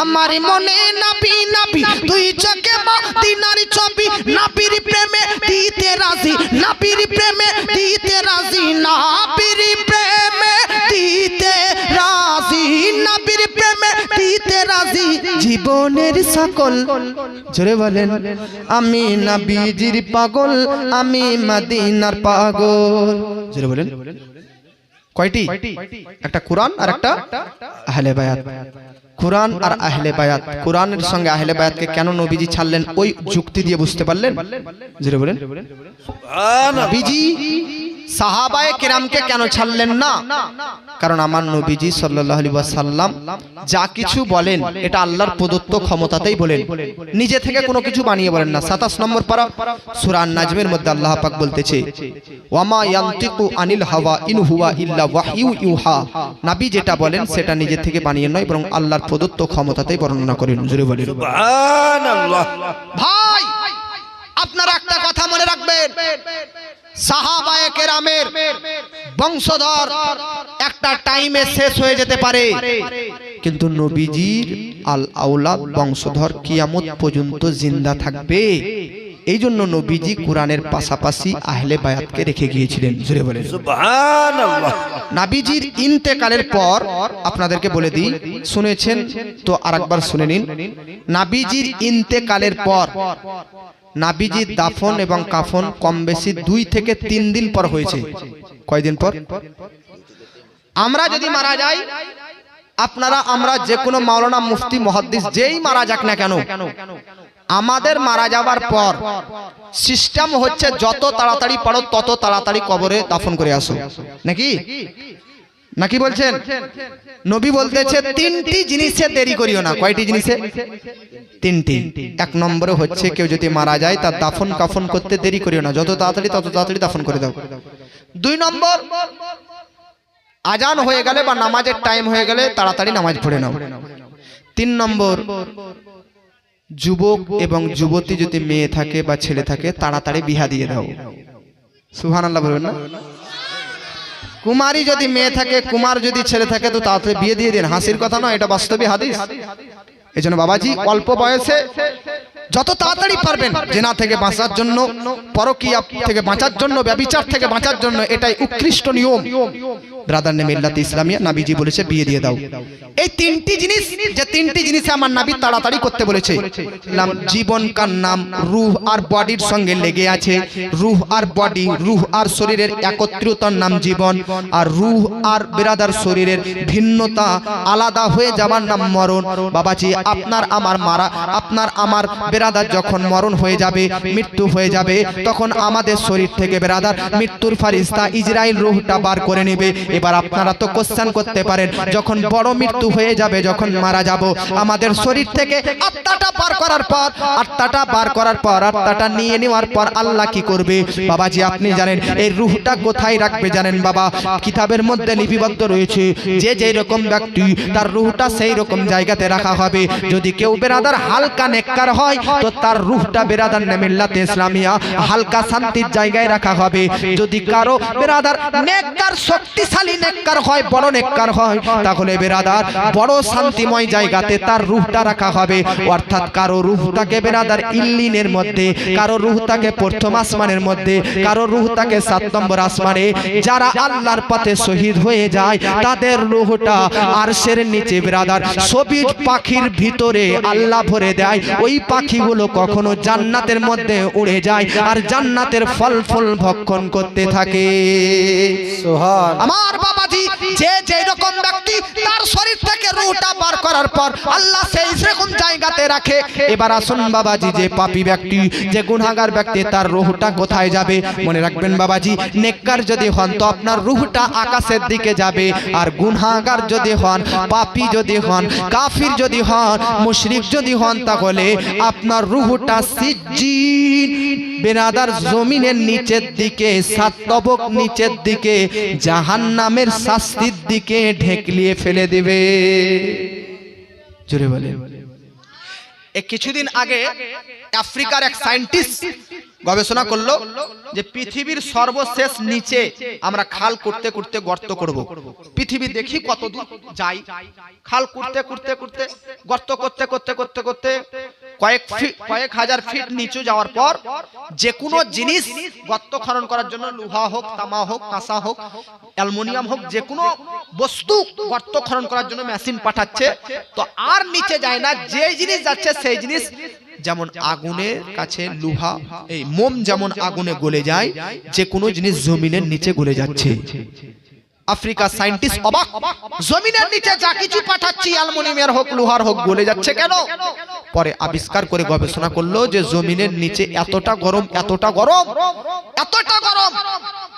আমার মনে নবী নবী দুই চোখে মদিনার ছবি। নবীর প্রেমে দিতে রাজি, নবীর প্রেমে দিতে রাজি, নবীর প্রেমে দিতে রাজি, নবীর প্রেমে দিতে রাজি জীবনের সকল। জোরে বলেন আমি নবীজির পাগল, আমি মদিনার পাগল। জোরে বলেন কয়টি? একটা কোরআন আর একটা আহলে বায়াত। কোরআন আর আহলে বায়াত, কোরআনের সঙ্গে আহলে বায়াতকে কেন নবীজি ছাড়লেন ওই যুক্তি দিয়ে বুঝতে পারলেন? জোরে বলেন নবীজি সাহাবায়ে কেরামকে কেন ছাড়লেন না? কারণ আমার নবীজি সাল্লাল্লাহু আলাইহি ওয়াসাল্লাম যা কিছু বলেন এটা আল্লাহর প্রদত্ত ক্ষমতাতেই বলেন, নিজে থেকে কোনো কিছু বানিয়ে বলেন না। 27 নম্বর পারা সূরা আন-নাজমের মধ্যে আল্লাহ পাক বলতেছে ওয়ামা ইয়ানতিকু আনিল হাওয়া ইন হুয়া ইল্লা ওয়াহয়ু ইউহা। নবী যেটা বলেন সেটা নিজে থেকে বানিয়ে নয়, বরং আল্লাহর প্রদত্ত ক্ষমতাতেই বর্ণনা করেন। জোরে বলেন সুবহানাল্লাহ। ভাই আপনারা একটা কথা মনে রাখবেন, সাহাবায়ে কেরামের বংশধর একটা টাইমে শেষ হয়ে যেতে পারে, কিন্তু নবীজির আল আওলাদ বংশধর কিয়ামত পর্যন্ত জিন্দা থাকবে। এই জন্য নবীজি কোরআনের পাশাপাশি আহলে বায়াতকে রেখে গিয়েছিলেন। জোরে বলেন সুবহানাল্লাহ। নবীজির ইন্তেকালের পর আপনাদেরকে বলে দিই, শুনেছেন তো আরেকবার শুনে নিন। নবীজির ইন্তেকালের পর নবীজির দাফন এবং কাফন কম বেশি 2 থেকে 3 দিন পর হয়েছে। কয়দিন পর? আমরা যদি মারা যাই, আপনারা আমরা যে কোনো মাওলানা মুফতি মুহাদ্দিস যেই মারা যাক না কেন, আমাদের মারা যাওয়ার পর সিস্টেম হচ্ছে যত তাড়াতাড়ি পারো তত তাড়াতাড়ি কবরে দাফন করে আসো, নাকি নাকি বলছেন? নবী বলতেছে 3টি জিনিসে দেরি করিও না। কয়টি জিনিসে? 3টি। 1 নম্বরে হচ্ছে কেউ যদি মারা যায় তার দাফন কাফন করতে দেরি করিও না, যত তাড়াতাড়ি তত তাড়াতাড়ি দাফন করে দাও। 2 নম্বর আজান হয়ে গেলে বা নামাজের টাইম হয়ে গেলে তাড়াতাড়ি নামাজ পড়ে নাও। 3 নম্বর যুবক এবং যুবতী যদি মেয়ে থাকে বা ছেলে থাকে তাড়াতাড়ি বিয়া দিয়ে দাও। সুবহানাল্লাহ বলবেন না? কুমারী যদি মেয়ে থাকে, কুমার যদি ছেলে থাকে তো তাড়াতাড়ি বিয়ে দিয়ে দেন। হাসির কথা নয়, এটা বাস্তবে হাদিস। এজন্য বাবাজি অল্প বয়সে যত তাড়াতাড়ি পারবেন জেনা থেকে বাঁচার জন্য, পরকীয়া থেকে বাঁচার জন্য, ব্যভিচার থেকে বাঁচার জন্য, এটাই উৎকৃষ্ট নিয়ম। ব্রাদার নেম মিল্লাতে ইসলামিয়া, নবীজি বলেছে বিয়ে দিয়ে দাও। এই তিনটি জিনিস, যে তিনটি জিনিসে আমার নবী তাড়াতাড়ি করতে বলেছে। নাম জীবন কার নাম রূহ আর বডির সঙ্গে লেগে আছে। রূহ আর বডি, রূহ আর শরীরের একত্রিতর নাম জীবন, আর রূহ আর বিরাদার শরীরের ভিন্নতা আলাদা হয়ে যাবার নাম মরণ। বাবাজি আপনার আমার বিরাদার যখন মরণ হয়ে যাবে, মৃত্যু হয়ে যাবে, তখন আমাদের শরীর থেকে বিরাদার মৃত্যুর ফারিস্তা ইজরাইল রূহটা বার করে নেবে। এবার আপনারা তো কোশ্চেন করতে পারেন, যখন বড় মৃত্যু হয়ে যাবে, যখন মারা যাব, আমাদের শরীর থেকে আত্মাটা বার করার পর, আত্মাটা নিয়ে নেওয়ার পর আল্লাহ কি করবে? বাবাজি আপনি জানেন এই রূহটা কোথায় রাখবে জানেন? বাবা কিতাবের মধ্যে লিপিবদ্ধ রয়েছে, যে যেই রকম ব্যক্তি তার রূহটা সেই রকম জায়গাতে রাখা হবে। যদি কেউ বেরাদার হালকা নেককার হয়, তো তার রূহটা বেরাদার মিল্লাতে ইসলামিয়া হালকা শান্তির জায়গায় রাখা হবে। যদি কারো বেরাদার নেককার, শক্তিশালী নেককার হয়, বড় নেককার হয়, তাহলে বেরাদার বড় শান্তিময় জায়গাতে তার রূহটা রাখা হবে। অর্থাৎ কারো রূহটাকে বেরাদার ইল্লিনের মধ্যে, কারো রূহটাকে প্রথম আসমানের মধ্যে, কারো রূহটাকে 7 নম্বর আসমানে। যারা আল্লাহর পথে শহীদ হয়ে যায়, তাদের রূহটা আরশের নিচে বেরাদার সবুজ পাখির ভিতরে আল্লাহ ভরে দেয়। ওই পাখিগুলো কখনো জান্নাতের মধ্যে উড়ে যায়, আর জান্নাতের ফল ভক্ষণ করতে থাকে। আমার বাবাজি যে যেই রকম ব্যক্তি তার শরীর থেকে রূহটা বার করার পর আল্লাহ সেই রকম জায়গাতে রাখে। এবার আসুন বাবাজি, যে পাপী ব্যক্তি, যে গুনাহগার ব্যক্তি, তার রূহটা কোথায় যাবে? মনে রাখবেন বাবাজি, নেককার যদি হন তো আপনার রূহটা আকাশের দিকে যাবে, আর গুনাহগার যদি হন, পাপী যদি হন, কাফির যদি হন, মুশরিক যদি হন, তাহলে আপনার রূহটা সিজ্জিন বেরাদার জমিনের নিচের দিকে, 7 তবক নিচের দিকে, জাহান্নামের শাস্তির দিকে ঢেকলিয়ে ফেলে দেবে। জোরে বলেন। কিছুদিন আগে আফ্রিকার এক সায়েন্টিস্ট গবেষণা করলো যে পৃথিবীর সর্বশেষ নিচে আমরা খাল করতে করতে গর্ত করব। পৃথিবী দেখি কত দূর যাই, খাল করতে করতে করতে গর্ত করতে করতে করতে করতে কয়েক হাজার ফিট নিচে যাওয়ার পর যে কোনো জিনিস গর্ত খনন করার জন্য, লোহা হোক, তামা হোক, কাঁসা হোক, অ্যালুমিনিয়াম হোক, যে কোনো বস্তু গর্ত খনন করার জন্য মেশিন পাঠাচ্ছে। তো আর নিচে যায় না, যে জিনিস যাচ্ছে সেই জিনিস, যেমন আগুনের কাছে লোহা, এই মোম যেমন আগুনে গলে যায়, যে কোনো জিনিস জমিনের নিচে গলে যাচ্ছে। আফ্রিকা সায়েন্টিস্ট অবাক, জমিনের নিচে যা কিছু পাঠাচ্ছি, অ্যালুমিনিয়ামের হোক, লোহার হোক, গলে যাচ্ছে কেন? পরে আবিষ্কার করে গবেষণা করলো যে জমিনের নিচে এতটা গরম, এতটা গরম, এতটা গরম,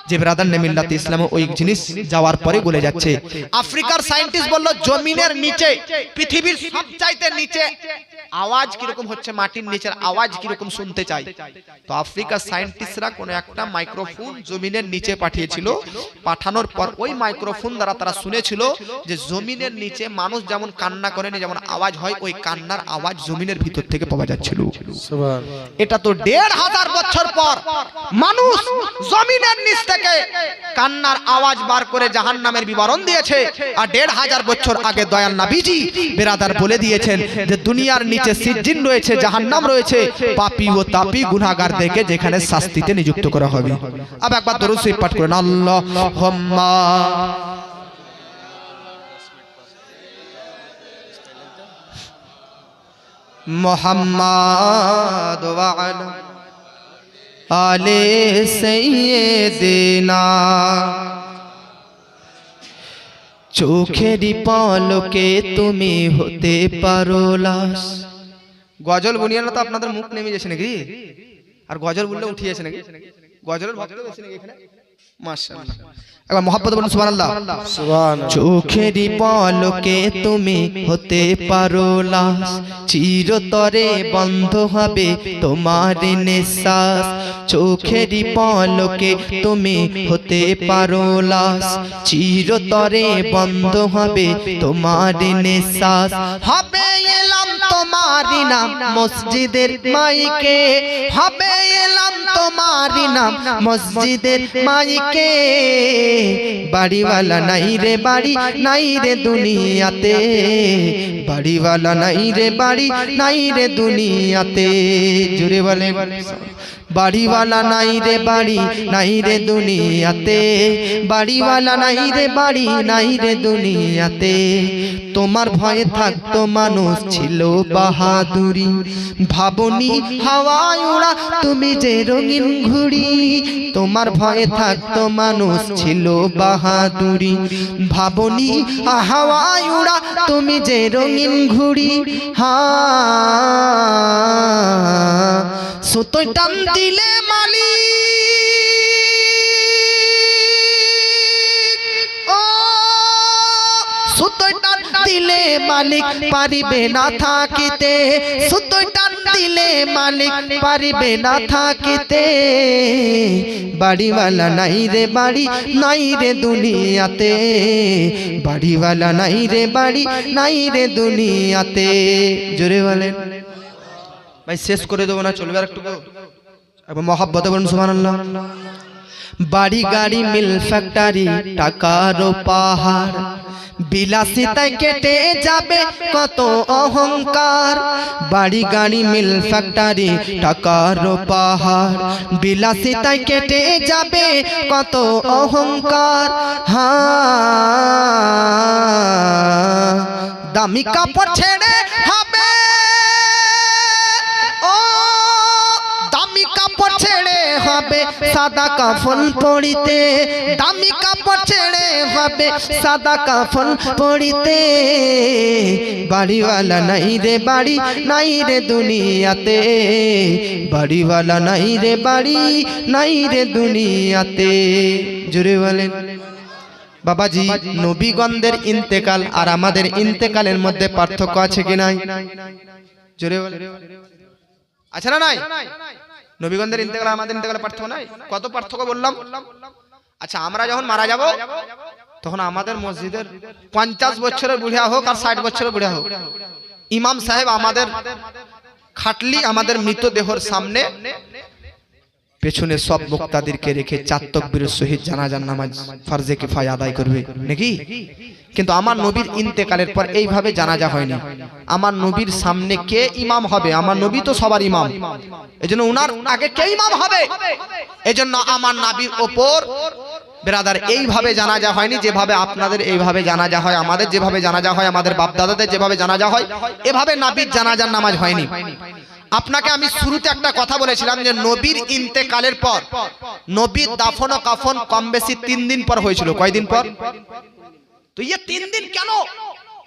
যে ব্রাদার নেম মিল্লাতে ইসলামে ওই জিনিস যাওয়ার পরে গলে যাচ্ছে। আফ্রিকার সায়েন্টিস্ট বলল জমিনের নিচে, পৃথিবীর সবচাইতে নিচে আওয়াজ কিরকম হচ্ছে, মাটির নিচের আওয়াজ কিরকম শুনতে চাই। তো আফ্রিকার সায়েন্টিস্টরা কোন একটা মাইক্রোফোন জমিনের নিচে পাঠিয়েছিল। পাঠানোর পর ওই মাইক্রোফোন দ্বারা তারা শুনেছিল যে জমিনের নিচে মানুষ যেমন কান্না করে, যেমন আওয়াজ হয়, ওই কান্নার আওয়াজ জমিনের ভিতর থেকে পাওয়া যাচ্ছিল। এটা তো 1500 বছর পর মানুষ জমিনের নিচ থেকে কান্নার আওয়াজ বার করে জাহান্নামের বিবরণ দিয়েছে। আর 1500 বছর আগে দয়াল নবীজি বেরাদার বলে দিয়েছেন যে দুনিয়ার নিচে সিজ্জিন রয়েছে, জাহান্নাম রয়েছে, পাপী ও তাপী গুনাহগারদেরকে যেখানে শাস্তিতে নিযুক্ত করা হবে। আবার একবার দরুদ শরীফ পাঠ করেন, আল্লাহুম্মা মুহাম্মাদ ওয়া আলা আলে সাইয়্যিদিনা। চোখেরই পলকে তুমি হতে পারো লাশ। গজল বুনিয়ে না তো আপনাদের মুখ নেমে যাচ্ছে নাকি? আর গজল বললে উঠে যাচ্ছে নাকি? গজলের ভক্ত বেশি নাকি এখানে? মাশাআল্লাহ, একবার মহব্বত বলুন সুবহানাল্লাহ। সুবহানাল্লাহ। চোখেরই পলকে তুমি হতে পারো লাশ, চিরতরে বন্ধ হবে তোমার নিঃশ্বাস। চোখেরই পলকে তুমি হতে পারো লাশ, চিরতরে বন্ধ হবে তোমার নিঃশ্বাস। হবে এলাম তোমার নাম মসজিদের মাইকে, হবে এলাম তোমারি নাম মসজিদের মাইকে বাড়িওয়ালা নাই রে বাড়ি নাই রে দুনিয়াতে বাড়িওয়ালা নাই রে বাড়ি নাই রে দুনিয়াতে জুড়ে বলে বাড়িওয়ালা নাই রে বাড়ি নাই রে দুনিয়াতে বাড়িওয়ালা নাই রে বাড়ি নাই রে দুনিয়াতে তোমার ভয়ে থাকতো মানুষ ছিল বাহাদুরি ভাবনি হাওয়ায় উড়া তুমি যে রঙিন ঘুড়ি তোমার ভয়ে থাকতো মানুষ ছিল বাহাদুরি ভাবনি হাওয়ায় উড়া তুমি যে রঙিন ঘুড়ি সুতোয় টান দিলে মালিক ও সুতোয় টান দিলে মালিক পারিবে না থাকিতে সুতোয় টান দিলে মালিক পারিবে না থাকিতে বাড়িওয়ালা নাই রে বাড়ি নাই রে দুনিয়াতে বাড়িওয়ালা নাই রে বাড়ি নাই রে দুনিয়াতে জোরে বলেন ভাই শেষ করে দেবো না চলবে আর একটু মহাব্বতে বলুন সুবহানাল্লাহ বাড়ি গাড়ি মিল ফ্যাক্টরি টাকার পাহাড় বিলাসিতায় কেটে যাবে কত অহংকার বাড়ি গাড়ি মিল ফ্যাক্টরি টাকার পাহাড় বিলাসিতায় কেটে যাবে কত অহংকার দামি কাপড় ছেড়ে হবে ছেড়ে হবে সাদা কাফন পড়িতে দামি কাপড় ছেড়ে হবে সাদা কাফন পড়িতে বাড়িওয়ালা নাই রে বাড়ি নাই রে দুনিয়াতে বাড়িওয়ালা নাই রে বাড়ি নাই রে দুনিয়াতে জুড়ে বলেন বাবাজি নবীগণদের ইন্তেকাল আর আমাদের ইন্তেকালের মধ্যে পার্থক্য আছে কি নাই জুড়ে বলেন আছে না নাই নবীগণদের ইন্তেকাল আমাদের ইন্তেকালের পার্থক্য নাই কত পার্থক্য বললাম আচ্ছা আমরা যখন মারা যাব তখন আমাদের মসজিদের 50 বছরের বুড়া হোক আর 60 বছরের বুড়া হোক ইমাম সাহেব আমাদের খাটলি আমাদের মৃতদেহের সামনে পেছনে সব মুক্তাদিরকে রেখে 4 তাকবীরের সহিত জানাজার নামাজ ফরজে কিফায়া আদায় করবে নাকি কিন্তু আমার নবীর ইন্তেকালের পর এইভাবে জানাজা হয়নি আমার নবীর সামনে কে ইমাম হবে আমার নবী তো সবার ইমাম এজন্য উনার আগে কে ইমাম হবে এজন্য আমার নবীর উপর ব্রাদার এইভাবে জানাজা হয়নি যেভাবে আপনাদের এইভাবে জানাজা হয় আমাদের যেভাবে জানাজা হয় আমাদের বাপ দাদাদের যেভাবে জানাজা হয় এভাবে নবীর জানাজার নামাজ হয়নি আপনাকে আমি শুরুতে একটা কথা বলেছিলাম যে নবীর ইন্তেকালের পর নবীর দাফন ও কাফন কম বেশি 3 দিন পর হয়েছিল কয়দিন পর তো ये 3 दिन কেন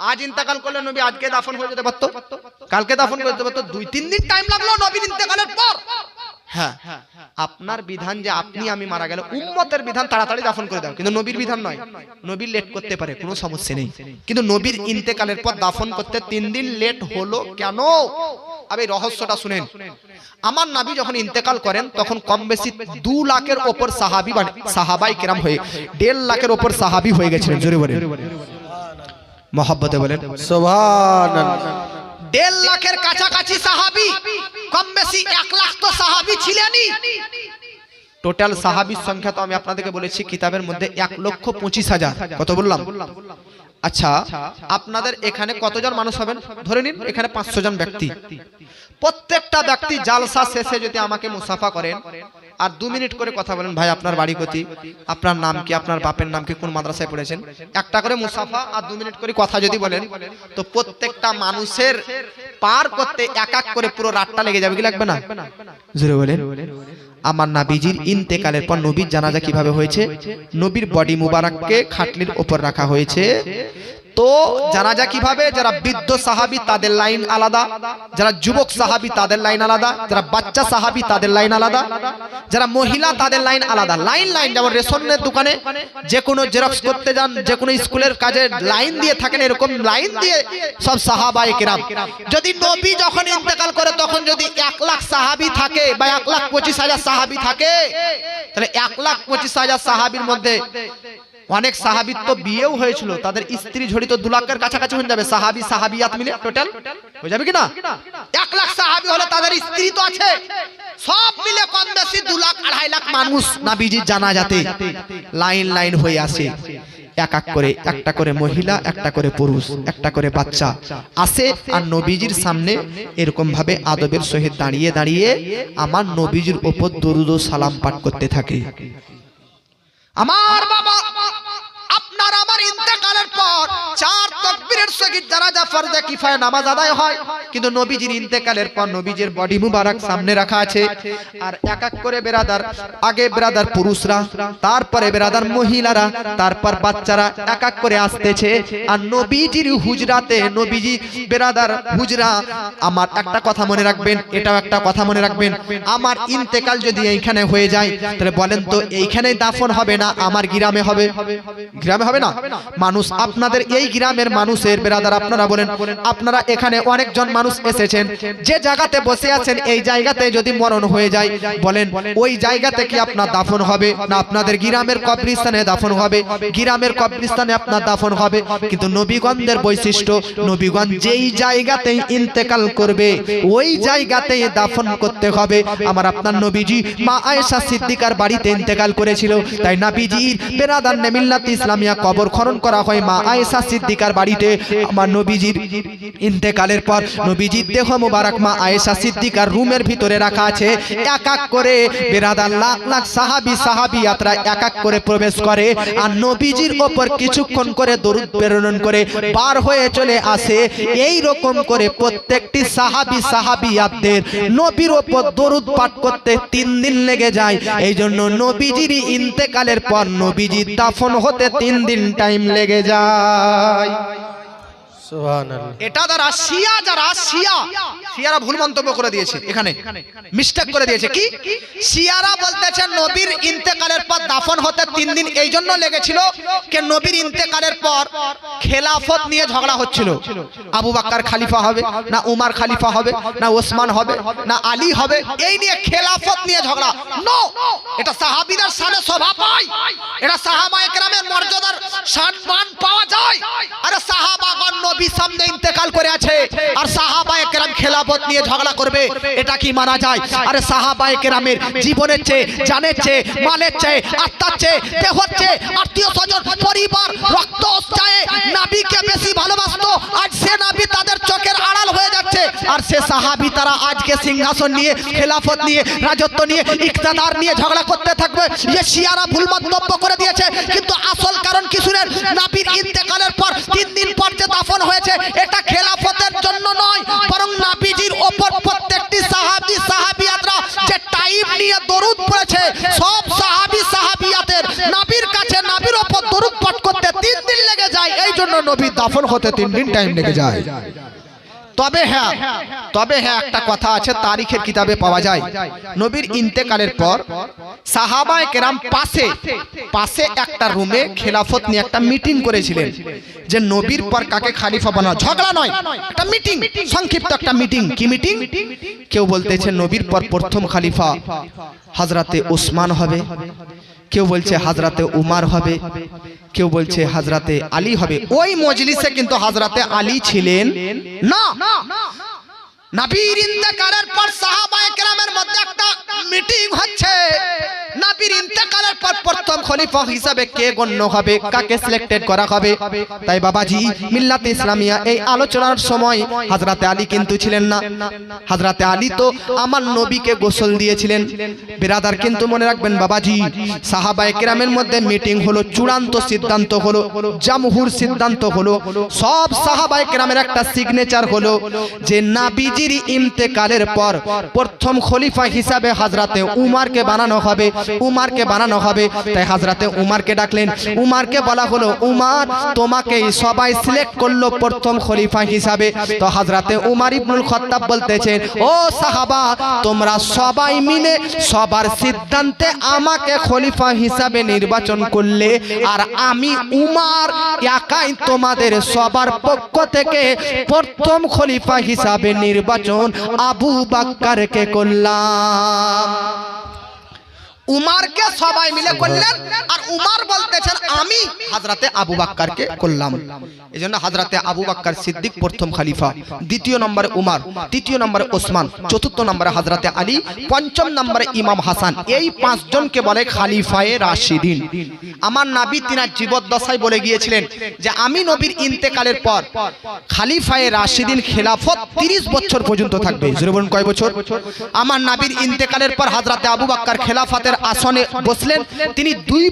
আজ ইন্তেকাল করলে নবী আজকে দাফন হয়ে যেতে পারতো কালকে দাফন করতে পারতো 2-3 দিন টাইম লাগলো নবীর ইন্তেকালের পর হ্যাঁ আপনার বিধান যে আপনি আমি মারা গেলে উম্মতের বিধান তাড়াতাড়ি দাফন করে দাও কিন্তু নবীর বিধান নয় নবী লেট করতে পারে কোনো সমস্যা নেই কিন্তু নবীর ইন্তেকালের পর দাফন করতে 3 দিন লেট হলো কেন আবে রহস্যটা শুনেন আমার নবী যখন ইন্তেকাল করেন তখন কম বেশি 2 লাখের উপর সাহাবী সাহাবায়ে কেরাম হয়ে 1.5 লাখের উপর সাহাবী হয়ে গেছিলেন জোরে বলেন মহব্বতে বলেন সুবহানাল্লাহ 1.5 লাখের কাছাকাছি সাহাবী কম বেশি 1 লাখ তো সাহাবী ছিলেনই টোটাল সাহাবীর সংখ্যা তো আমি আপনাদেরকে বলেছি কিতাবের মধ্যে 1,25,000 কত বললাম আচ্ছা আপনাদের এখানে কতজন মানুষ হবেন ধরে নিন এখানে 500 জন ব্যক্তি প্রত্যেকটা ব্যক্তি জালসা শেষে যদি আমাকে মুসাফা করেন আর 2 মিনিট করে কথা বলেন ভাই আপনার বাড়ি কোথায় আপনার নাম কি আপনার বাপের নাম কি কোন মাদ্রাসায় পড়েছেন একটা করে মুসাফা আর 2 মিনিট করে কথা যদি বলেন তো প্রত্যেকটা মানুষের পার করতে এক এক করে পুরো রাতটা লেগে যাবে কি লাগবে না জোরে বলেন আমার নবীজির ইন্তেকালের পর নবীর জানাজা কিভাবে হয়েছে নবীর বডি মুবারককে খাটলির উপর রাখা হয়েছে তো জানাজা কিভাবে যারা বৃদ্ধ সাহাবী তাদের লাইন আলাদা যারা যুবক সাহাবী তাদের লাইন আলাদা যারা বাচ্চা সাহাবী তাদের লাইন আলাদা যারা মহিলা তাদের লাইন আলাদা লাইন যেমন রেশনের দোকানে যে কোনো জেরক্স করতে যান যে কোনো স্কুলের কাজে লাইন দিয়ে থাকেন এরকম লাইন দিয়ে সব সাহাবায়ে কেরাম যদি নবী যখন ইন্তেকাল করে তখন যদি 1 লাখ সাহাবী থাকে বা 1,25,000 সাহাবী থাকে তাহলে 1,25,000 সাহাবীর মধ্যে অনেক সাহাবীর তো বিয়েও হয়েছিল তাদের স্ত্রী ঝড়ি তো 2 লাখের কাছাকাছি হয়ে যাবে সাহাবী সাহাবিয়াত মিলে টোটাল হয়ে যাবে কি না 1 লাখ সাহাবী হলে তাদের স্ত্রী তো আছে সব মিলে কম বেশি 2 লাখ 2.5 লাখ মানুষ নবীজির জানাজাতে লাইন লাইন হয়ে আসে। এক এক করে, একটা করে মহিলা, একটা করে পুরুষ, একটা করে বাচ্চা আসে আর নবীজির সামনে এরকম ভাবে আদবের সহিত দাঁড়িয়ে দাঁড়িয়ে আমার নবীজির উপর দরুদ ও সালাম পাঠ করতে থাকে। আমার বাবা আপনার আমার ইন্তেকালের পর 4 তাকবীরের সহিত জানাজা ফরজে কিফায়া নামাজ আদায় হয়, কিন্তু নবীজির ইন্তেকালের পর নবীজির বডি মুবারক সামনে রাখা আছে আর এক এক করে বেরাদার, আগে বেরাদার পুরুষরা, তারপরে বেরাদার মহিলারা, তারপর বাচ্চারা এক এক করে আসতেছে আর নবীজির হুজরাতে, নবীজি বেরাদার হুজরা। আমার একটা কথা মনে রাখবেন, এটাও একটা কথা মনে রাখবেন, আমার ইন্তেকাল যদি এইখানে হয়ে যায় তাহলে বলেন তো এইখানেই দাফন হবে না আমার গ্রামে হবে? গ্রামে হবে না? মানুষ আপনাদের এই গ্রামের মানুষের বেরাদার আপনারা বলেন, আপনারা এখানে অনেকজন মানুষ এসেছেন, যে জায়গাতে বসে আছেন এই জায়গাতে যদি মরণ হয়ে যায় বলেন ওই জায়গাতে কি আপনার দাফন হবে না আপনাদের গ্রামের কবরস্থানে দাফন হবে? গ্রামের কবরস্থানে আপনার দাফন হবে। কিন্তু নবীগণদের বৈশিষ্ট্য, নবীগণ যেই জায়গাতেই ইন্তেকাল করবে ওই জায়গাতেই দাফন করতে হবে। আমার আপনার নবীজি মা আয়েশা সিদ্দিকার বাড়িতে ইন্তেকাল করেছিল, তাই নবীজির বেরাদার মিল্লাত ইসলামিয়া কবর খনন করা হয় মা আয়েশা সিদ্দিকার বাড়িতে। আমার নবীজির ইন্তেকালের পর নবীজির দেহ মোবারক মা আয়েশা সিদ্দিকার রুমের ভিতরে রাখা আছে। এক এক করে বেরাদার লাখ লাখ সাহাবী সাহাবিয়াতরা এক এক করে প্রবেশ করে আর নবীজির উপর কিছুক্ষণ করে দরুদ প্রেরণ করে বার হয়ে চলে আসে। এই রকম করে প্রত্যেকটি সাহাবী সাহাবিয়াতদের নবীর উপর দরুদ পাঠ করতে 3 দিন লেগে যায়। এই জন্য নবীজির ইন্তেকালের পর নবীজির দাফন হতে 3 দিন টাইম লেগে যায়। সুবহানাল্লাহ। এটা দ্বারা শিয়া যারা শিয়ারা ভুল মন্তব্য করে দিয়েছে, এখানে মিস্টেক করে দিয়েছে। কি শিয়ারা বলতেছে নবীর ইন্তেকালের পর দাফন হতে 3 দিন এই জন্য লেগেছিল যে নবীর ইন্তেকালের পর খেলাফত নিয়ে ঝগড়া হচ্ছিল। আবু বকর খলিফা হবে না উমর খলিফা হবে না ওসমান হবে না আলী হবে, এই নিয়ে খেলাফত নিয়ে ঝগড়া। নো, এটা সাহাবীদের শানে শোভা পায়, এটা সাহাবায়ে কেরামের মর্যাদার সম্মান পাওয়া যায়। আরে সাহাবাগণ নবীর সামনে ইন্তেকাল করে আছে আর সাহাবায়ে কেরাম খেলাফত নিয়ে ঝগড়া করবে, এটা কি মানা যায়? আরে সাহাবায়ে কেরামের জীবনের চেয়ে, জানের চেয়ে, মালের চেয়ে, আত্মার চেয়ে, দেহের চেয়ে, আত্মীয় স্বজন, পরিবার, রক্ত চায়ে নবীকে বেশি ভালোবাসতো। আজ সে নবী তাদের চোখের আড়াল হয়ে যাচ্ছে আর সে সাহাবী তারা আজকে সিংহাসন নিয়ে, খেলাফত নিয়ে, রাজত্ব নিয়ে, ইকতিদার নিয়ে ঝগড়া করতে থাকবে। এই শিয়ারা ভুল মন্তব্য করে দিয়েছে, কিন্তু আসল কারণ কি শুনেন? নবীর ইন্তেকালের পর 3 দিন পর যে দাফন হয়েছে এটা খেলাফতের জন্য নয়, বরং নবীজির উপর প্রত্যেকটি সাহাবী সাহাবিয়াতরা যে টাইম নিয়ে দরুদ পড়েছে, সব সাহাবী সাহাবিয়াতের নবীর কাছে নবীর উপর দরুদ পাঠ করতে 3 দিন লেগে যায়। এই জন্য নবীর দাফন হতে 3 দিন টাইম লেগে যায়। তবে হ্যাঁ একটা কথা আছে, তারিখের কিতাবে পাওয়া যায় নবীর ইন্তেকালের পর সাহাবায়ে কেরাম পাশে একটা রুমে খেলাফত নিয়ে একটা মিটিং করেছিলেন যে নবীর পর কাকে খলিফা বানানো। ঝগড়া নয়, একটা মিটিং, সংক্ষিপ্ত একটা মিটিং। কি মিটিং? কেউ বলতেছে নবীর পর প্রথম খলিফা হযরতে ওসমান হবে, কেউ বলছে হযরতে উমর হবে, কেউ বলছে হযরতে আলী হবে। ওই মজলিসে কিন্তু হযরতে আলী ছিলেন না। নবীর ইন্তেকালের পর সাহাবায়ে কেরামের মধ্যে একটা মিটিং হচ্ছে, নবীর ইন্তেকালের পর প্রথম খলিফা হিসেবে কে গণ্য হবে, কাকে সিলেক্টেড করা হবে। তাই বাবাজি মিল্লাত ইসলামিয়া এই আলোচনার সময় হযরতে আলী কিন্তু ছিলেন না। হযরতে আলী তো আমার নবীকে গোসল দিয়েছিলেন। বিরাদার কিন্তু মনে রাখবেন বাবাজি, সাহাবায়ে কেরামের মধ্যে মিটিং হলো, চূড়ান্ত সিদ্ধান্ত হলো, জামহুর সিদ্ধান্ত হলো, সব সাহাবায়ে কেরামের একটা সিগনেচার হলো যে নবীজির ইন্তেকালের পর প্রথম খলিফা হিসাবে হযরতে উমরকে বানানো হবে, উমরকে বানানো হবে। তাই হযরতে উমরকে ডাকলেন, উমরকে বলা হলো উমর তোমাকে সবাই সিলেক্ট করলো প্রথম খলিফা হিসাবে। তো হযরতে উমর ইবনুল খাত্তাব বলতেছেন, ও সাহাবা তোমরা সবাই মিলে সবার সিদ্ধান্তে আমাকে খলিফা হিসাবে নির্বাচন করলে আর আমি উমর একাই তোমাদের সবার পক্ষ থেকে প্রথম খলিফা হিসাবে নির্বাচন আবু বকরকে করলাম। উমারকে সবাই মিলে করলেন, আর উমার বলতেছেন আমি হযরতে আবু বকরকে করলাম। এজন্য হযরতে আবু বকর সিদ্দিক প্রথম খলিফা, দ্বিতীয় নম্বরে উমার, তৃতীয় নম্বরে ওসমান, চতুর্থ নম্বরে হযরতে আলী, পঞ্চম নম্বরে ইমাম হাসান। এই পাঁচজনকে বলে খলিফায়ে রাশিদিন। আমার নবী তিনার জীবদ্দশায় বলে গিয়েছিলেন যে আমি নবীর ইন্তেকালের পর খলিফায়ে রাশিদিন খেলাফত 30 বছর পর্যন্ত থাকবে। জোরে বলুন কয় বছর? আমার নবীর ইন্তেকালের পর হযরতে আবু বকর খেলাফতের আসনে বসলেন, তিনি 2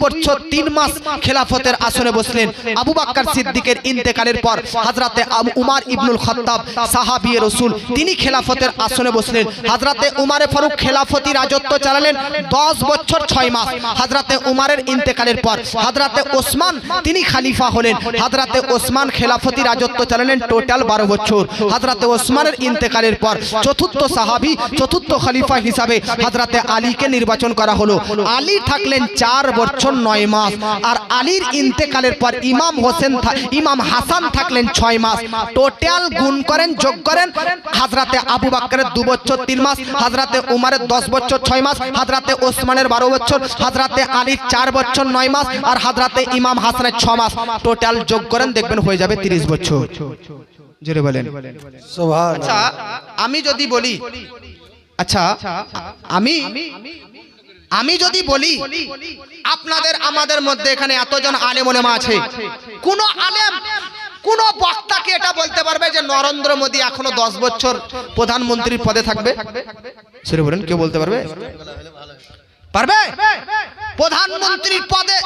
বছর 3 মাস খেলাফতের আসনে বসলেন। আবু বকর সিদ্দিকের ইন্তেকালের পর হযরতে উমর ইবনুল খাত্তাব সাহাবী রাসূল তিনি খেলাফতের আসনে বসলেন। হযরতে উমর ফারুক খেলাফতি রাজত্ব চালালেন 10 বছর 6 মাস। হযরতে উমরের ইন্তেকালের পর হযরতে ওসমান তিনি খলিফা হলেন। হযরতে ওসমান খেলাফতি রাজত্ব চালালেন টোটাল 12 বছর। হযরতে ওসমানের ইন্তেকালের পর চতুর্থ সাহাবী, চতুর্থ খলিফা হিসাবে হযরতে আলীকে নির্বাচন করা হলো। আলী থাকলেন 4 বছর 9 মাস, আর আলীর ইন্তেকালের পর ইমাম হাসান থাকলেন 6 মাস। টোটাল গুণ করেন, যোগ করেন, হযরতে আবু বকরের 2 বছর 3 মাস, হযরতে উমরের 10 বছর 6 মাস, হযরতে ওসমানের 12 বছর, হযরতে আলীর 4 বছর 9 মাস, আর হযরতে ইমাম হাসানের 6 মাস। টোটাল যোগ করেন, দেখবেন হয়ে যাবে 30 বছর। জোরে বলেন সুবহান। আচ্ছা আমি যদি বলি, আমি যদি বলি আপনাদের আমাদের মধ্যে এখানে এতজন আলেম ওলামা আছে, কোন আলেম কোন বক্তাকে এটা বলতে পারবে যে নরেন্দ্র মোদী এখনো 10 বছর প্রধানমন্ত্রীর পদে থাকবে? সেটা বলেন, কেউ বলতে পারবে? পারবে? প্রধানমন্ত্রীর পদে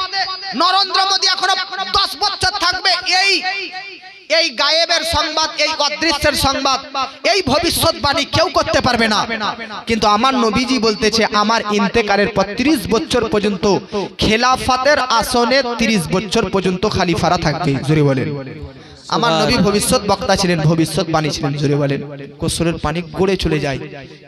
নরেন্দ্র মোদী এখনো 10 বছর থাকবে, এই গায়েবের সংবাদ, এই অদৃশ্যের সংবাদ, এই ভবিষ্যৎবাণী কেউ করতে পারবে না। কিন্তু আমার নবীজি বলতেছে আমার ইন্তেকালের পর 30 বছর পর্যন্ত খেলাফতের আসনে 30 বছর পর্যন্ত খলিফারা থাকবে। জোরে বলেন। আমার নবী ভবিষ্যৎ বক্তা ছিলেন, ভবিষ্যৎবাণী ছিলেন। জোরে বলেন। গোসলের পানি গড়ে চলে যায়,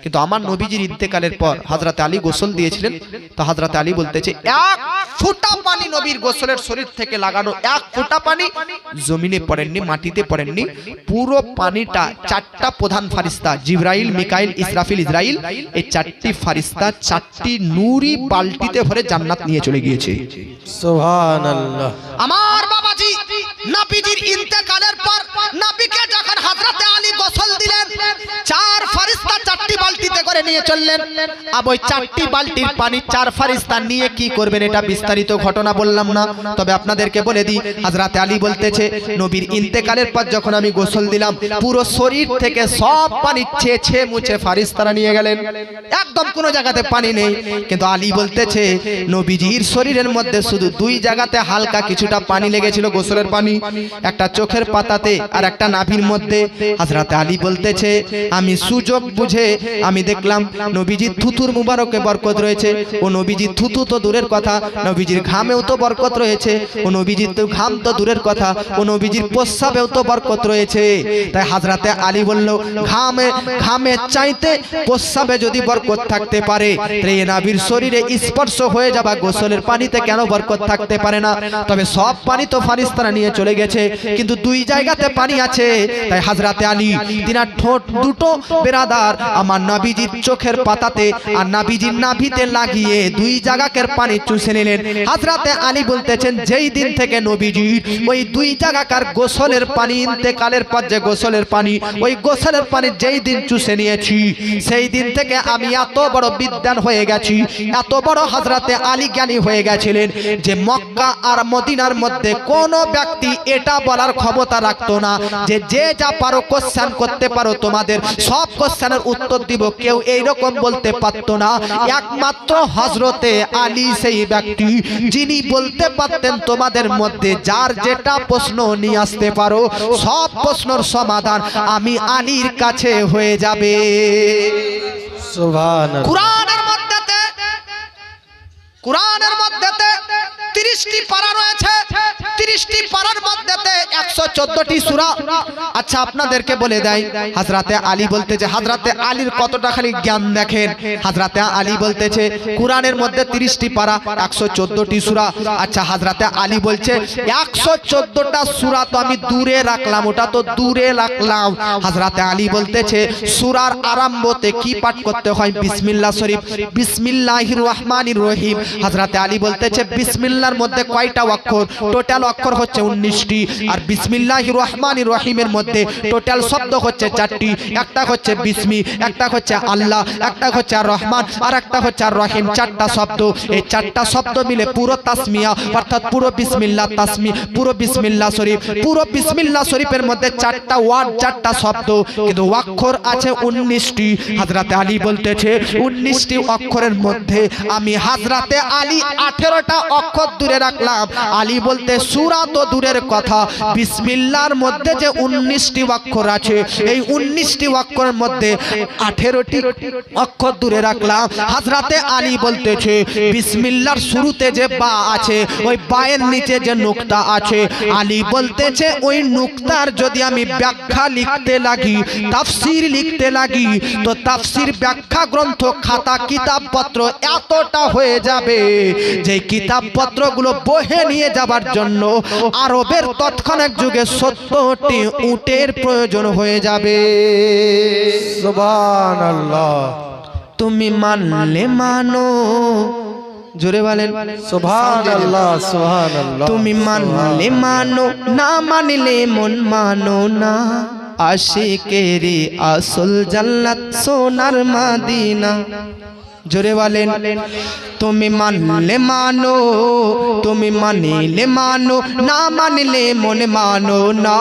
কিন্তু আমার নবীজির ইন্তেকালের পর হযরতে আলী গোসল দিয়েছিলেন। তো হযরতে আলী বলতেছে 1 ফোঁটা পানি নবীর গোসলের শরীর থেকে লাগানো 1 ফোঁটা পানি জমিনে পড়েননি, মাটিতে পড়েননি। পুরো পানিটা 4টা প্রধান ফারিস্তা জিবরাইল, মিকাইল, ইসরাফিল, ইসরাইল, এই 4টি ফারিস্তা 4টি নূরি বালতিতে ভরে জান্নাত নিয়ে চলে গিয়েছে। সুবহানাল্লাহ। আমার বাবাজি নবীজির ইন্তেকালের পর নবীকে যখন হযরতে আলী গোসল দিলেন, 4 ফারিস্তা 4টি বালতিতে করে নিয়ে চললেন। আর ওই 4টি বালতির পানি 4 ফারিস্তা নিয়ে কি করবেন এটা বিস্তারিত ঘটনা বললাম না, তবে আপনাদেরকে বলে দিই। হযরতে আলী বলতেছে নবীর ইন্তেকালের পর যখন আমি গোসল দিলাম, পুরো শরীর থেকে সব পানি ছেঁচে মুছে ফারিস্তারা নিয়ে গেলেন, একদম কোনো জায়গাতে পানি নেই। কিন্তু আলী বলতেছে নবীজির শরীরের মধ্যে শুধু 2 জায়গাতে হালকা কিছুটা পানি লেগেছিল, গোসলের পানি, একটা চোখের পাতাতে আর একটা নাভির মধ্যে। হযরতে আলী বলতেছে আমি সুযোগ বুঝে আমি দেখলাম নবীজির থুতুর মুবারকে বরকত রয়েছে। ও নবীজির থুতু তো দূরের কথা, নবীজির ঘামেও তো বরকত রয়েছে। ও নবীজির তো ঘাম তো দূরের কথা, ও নবীজির প্রস্রাবেও তো বরকত রয়েছে। তাই হযরতে আলী বলল ঘামে চাইতে প্রস্রাবে যদি বরকত থাকতে পারে, তাই নবীর শরীরে স্পর্শ হয়ে যাওয়া গোসলের পানিতে কেন বরকত থাকতে পারে না? তবে সব পানি তো ফারিস্তারা নিয়ে চলে গেছে, কিন্তু 2 জায়গাতে পানি আছে। তাই হযরতে আলী তিনার ঠোঁট দুটো বেরাদার আমার নবীজির চোখের পাতাতে আর নবীজির নাভিতে লাগিয়ে 2 জায়গাকের পানি চুষে নিলেন। হযরতে আলী বলতেছেন যেই দিন থেকে নবীজির ওই 2 জায়গাকার গোসলের পানি ইন্তেকালের পর যে গোসলের পানি, ওই গোসলের পানি যেই দিন চুষে নিয়েছি, সেই দিন থেকে আমি এত বড় বিদ্বান হয়ে গেছি, এত বড় হযরতে আলী জ্ঞানী হয়ে গেছিলেন যে মক্কা আর মদিনার মধ্যে কোন ব্যক্তি এটা বলার ক্ষমতা রাখতো না যে যে যা পারো কোশ্চেন করতে পারো, তোমাদের সব কোশ্চেনের উত্তর দিব, কেউ এইরকম বলতে পারতো না। একমাত্র হযরতে আলী সেই ব্যক্তি যিনি বলতে পারতেন তোমাদের মধ্যে যার যেটা প্রশ্ন নিয়ে আসতে পারো, সব প্রশ্নের সমাধান আমি আলীর কাছে হয়ে যাবে। সুবহানাল্লাহ। কুরআনের মধ্যে 30টি পারা রয়েছে, 30টি পারার মধ্যেতে 114টি সূরা। আচ্ছা আপনাদেরকে বলে দেয়, হযরতে আলী বলতেছে, হযরতে আলীর কতটা খালি জ্ঞান দেখেন। হযরতে আলী বলতেছে কুরআনের মধ্যে 30টি পারা, 114টি সূরা। আচ্ছা হযরতে আলী বলছে 114টা সূরা তো আমি দূরে রাখলাম, ওটা তো দূরে রাখলাম। হযরতে আলী বলতেছে সূরার আরম্ভতে কি পাঠ করতে হয়? বিসমিল্লাহ শরীফ, বিসমিল্লাহির রহমানির রহিম। হযরতে আলী বলতেছে বিসমিল্লাহর মধ্যে কয়টা অক্ষর? টোটাল অক্ষর হচ্ছে 19টি। আর বিসমিল্লাহির রহমানির রহিমের মধ্যে টোটাল শব্দ হচ্ছে 4টি। একটা হচ্ছে বিসমি, একটা হচ্ছে আল্লাহ, একটা হচ্ছে আর রহমান, আর একটা হচ্ছে আর রহিম। 4টা শব্দ। এই 4টা শব্দ মিলে পুরো তাসমিয়া, অর্থাৎ পুরো বিসমিল্লাহ তাসমি, পুরো বিসমিল্লাহ শরীফ, পুরো বিসমিল্লাহ শরীফের মধ্যে 4টা ওয়ার্ড, 4টা শব্দ, কিন্তু অক্ষর আছে 19টি। হযরতে আলী বলতেছে 19টি অক্ষরের মধ্যে আমি হযরতে আলী 18টা অক্ষর দূরে রাখলাম। আলী বলতে সূরা তো দূরের কথা, বিসমিল্লাহর মধ্যে যে 19টি অক্ষর আছে, এই 19টি অক্ষরের মধ্যে 18টি অক্ষর দূরে রাখলাম। হযরতে আলী বলতেছে বিসমিল্লাহর শুরুতে যে বা আছে, ওই বায়ের নিচে যে নুকতা আছে, আলী বলতেছে ওই নুকতার যদি আমি ব্যাখ্যা লিখতে লাগি, তাফসীর লিখতে লাগি, তো তাফসীর ব্যাখ্যা গ্রন্থ, খাতা, কিতাবপত্র এতটা হয়ে যাবে যে কিতাবপত্রগুলো বহে নিয়ে যাবার জন্য আরবের তৎক্ষণাৎ যুগে 70টি উটের প্রয়োজন হয়ে যাবে। সুবহানাল্লাহ। তুমি মানলে মানো, জোরে বলেন সুবহানাল্লাহ, সুবহানাল্লাহ। তুমি মানলে মানো, না মানলে মন মানো না। আশিকেরি আসল জান্নাত সোনার মদিনা। জোরে বলেন তুমি মানলে মানো, তুমি মানিলে মানো, না মানলে মনে মানো না।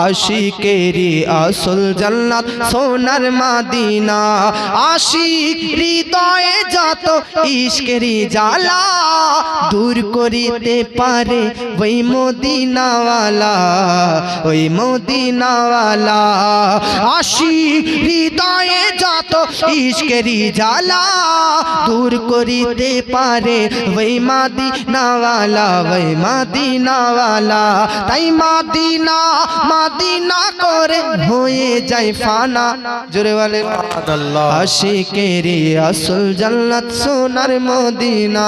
আশিকেরি আসল জান্নাত সোনার মদিনা। আশিক হৃদয়ে যত ইশকেরি জ্বালা দূর করিতে পারে ওই মদিনাওয়ালা, ওই মদিনাওয়ালা। আশিক হৃদয়ে যত ইশকেরি জ্বালা দূর করিতে পারে ওই মদিনাওয়ালা, ওই মদিনাওয়ালা। তাই মদিনা মদিনা করে হয়ে যায় ফানা। জোরে বলে সুবহানাল্লাহ। আশিকেরি আসল জান্নাত সোনার মদিনা।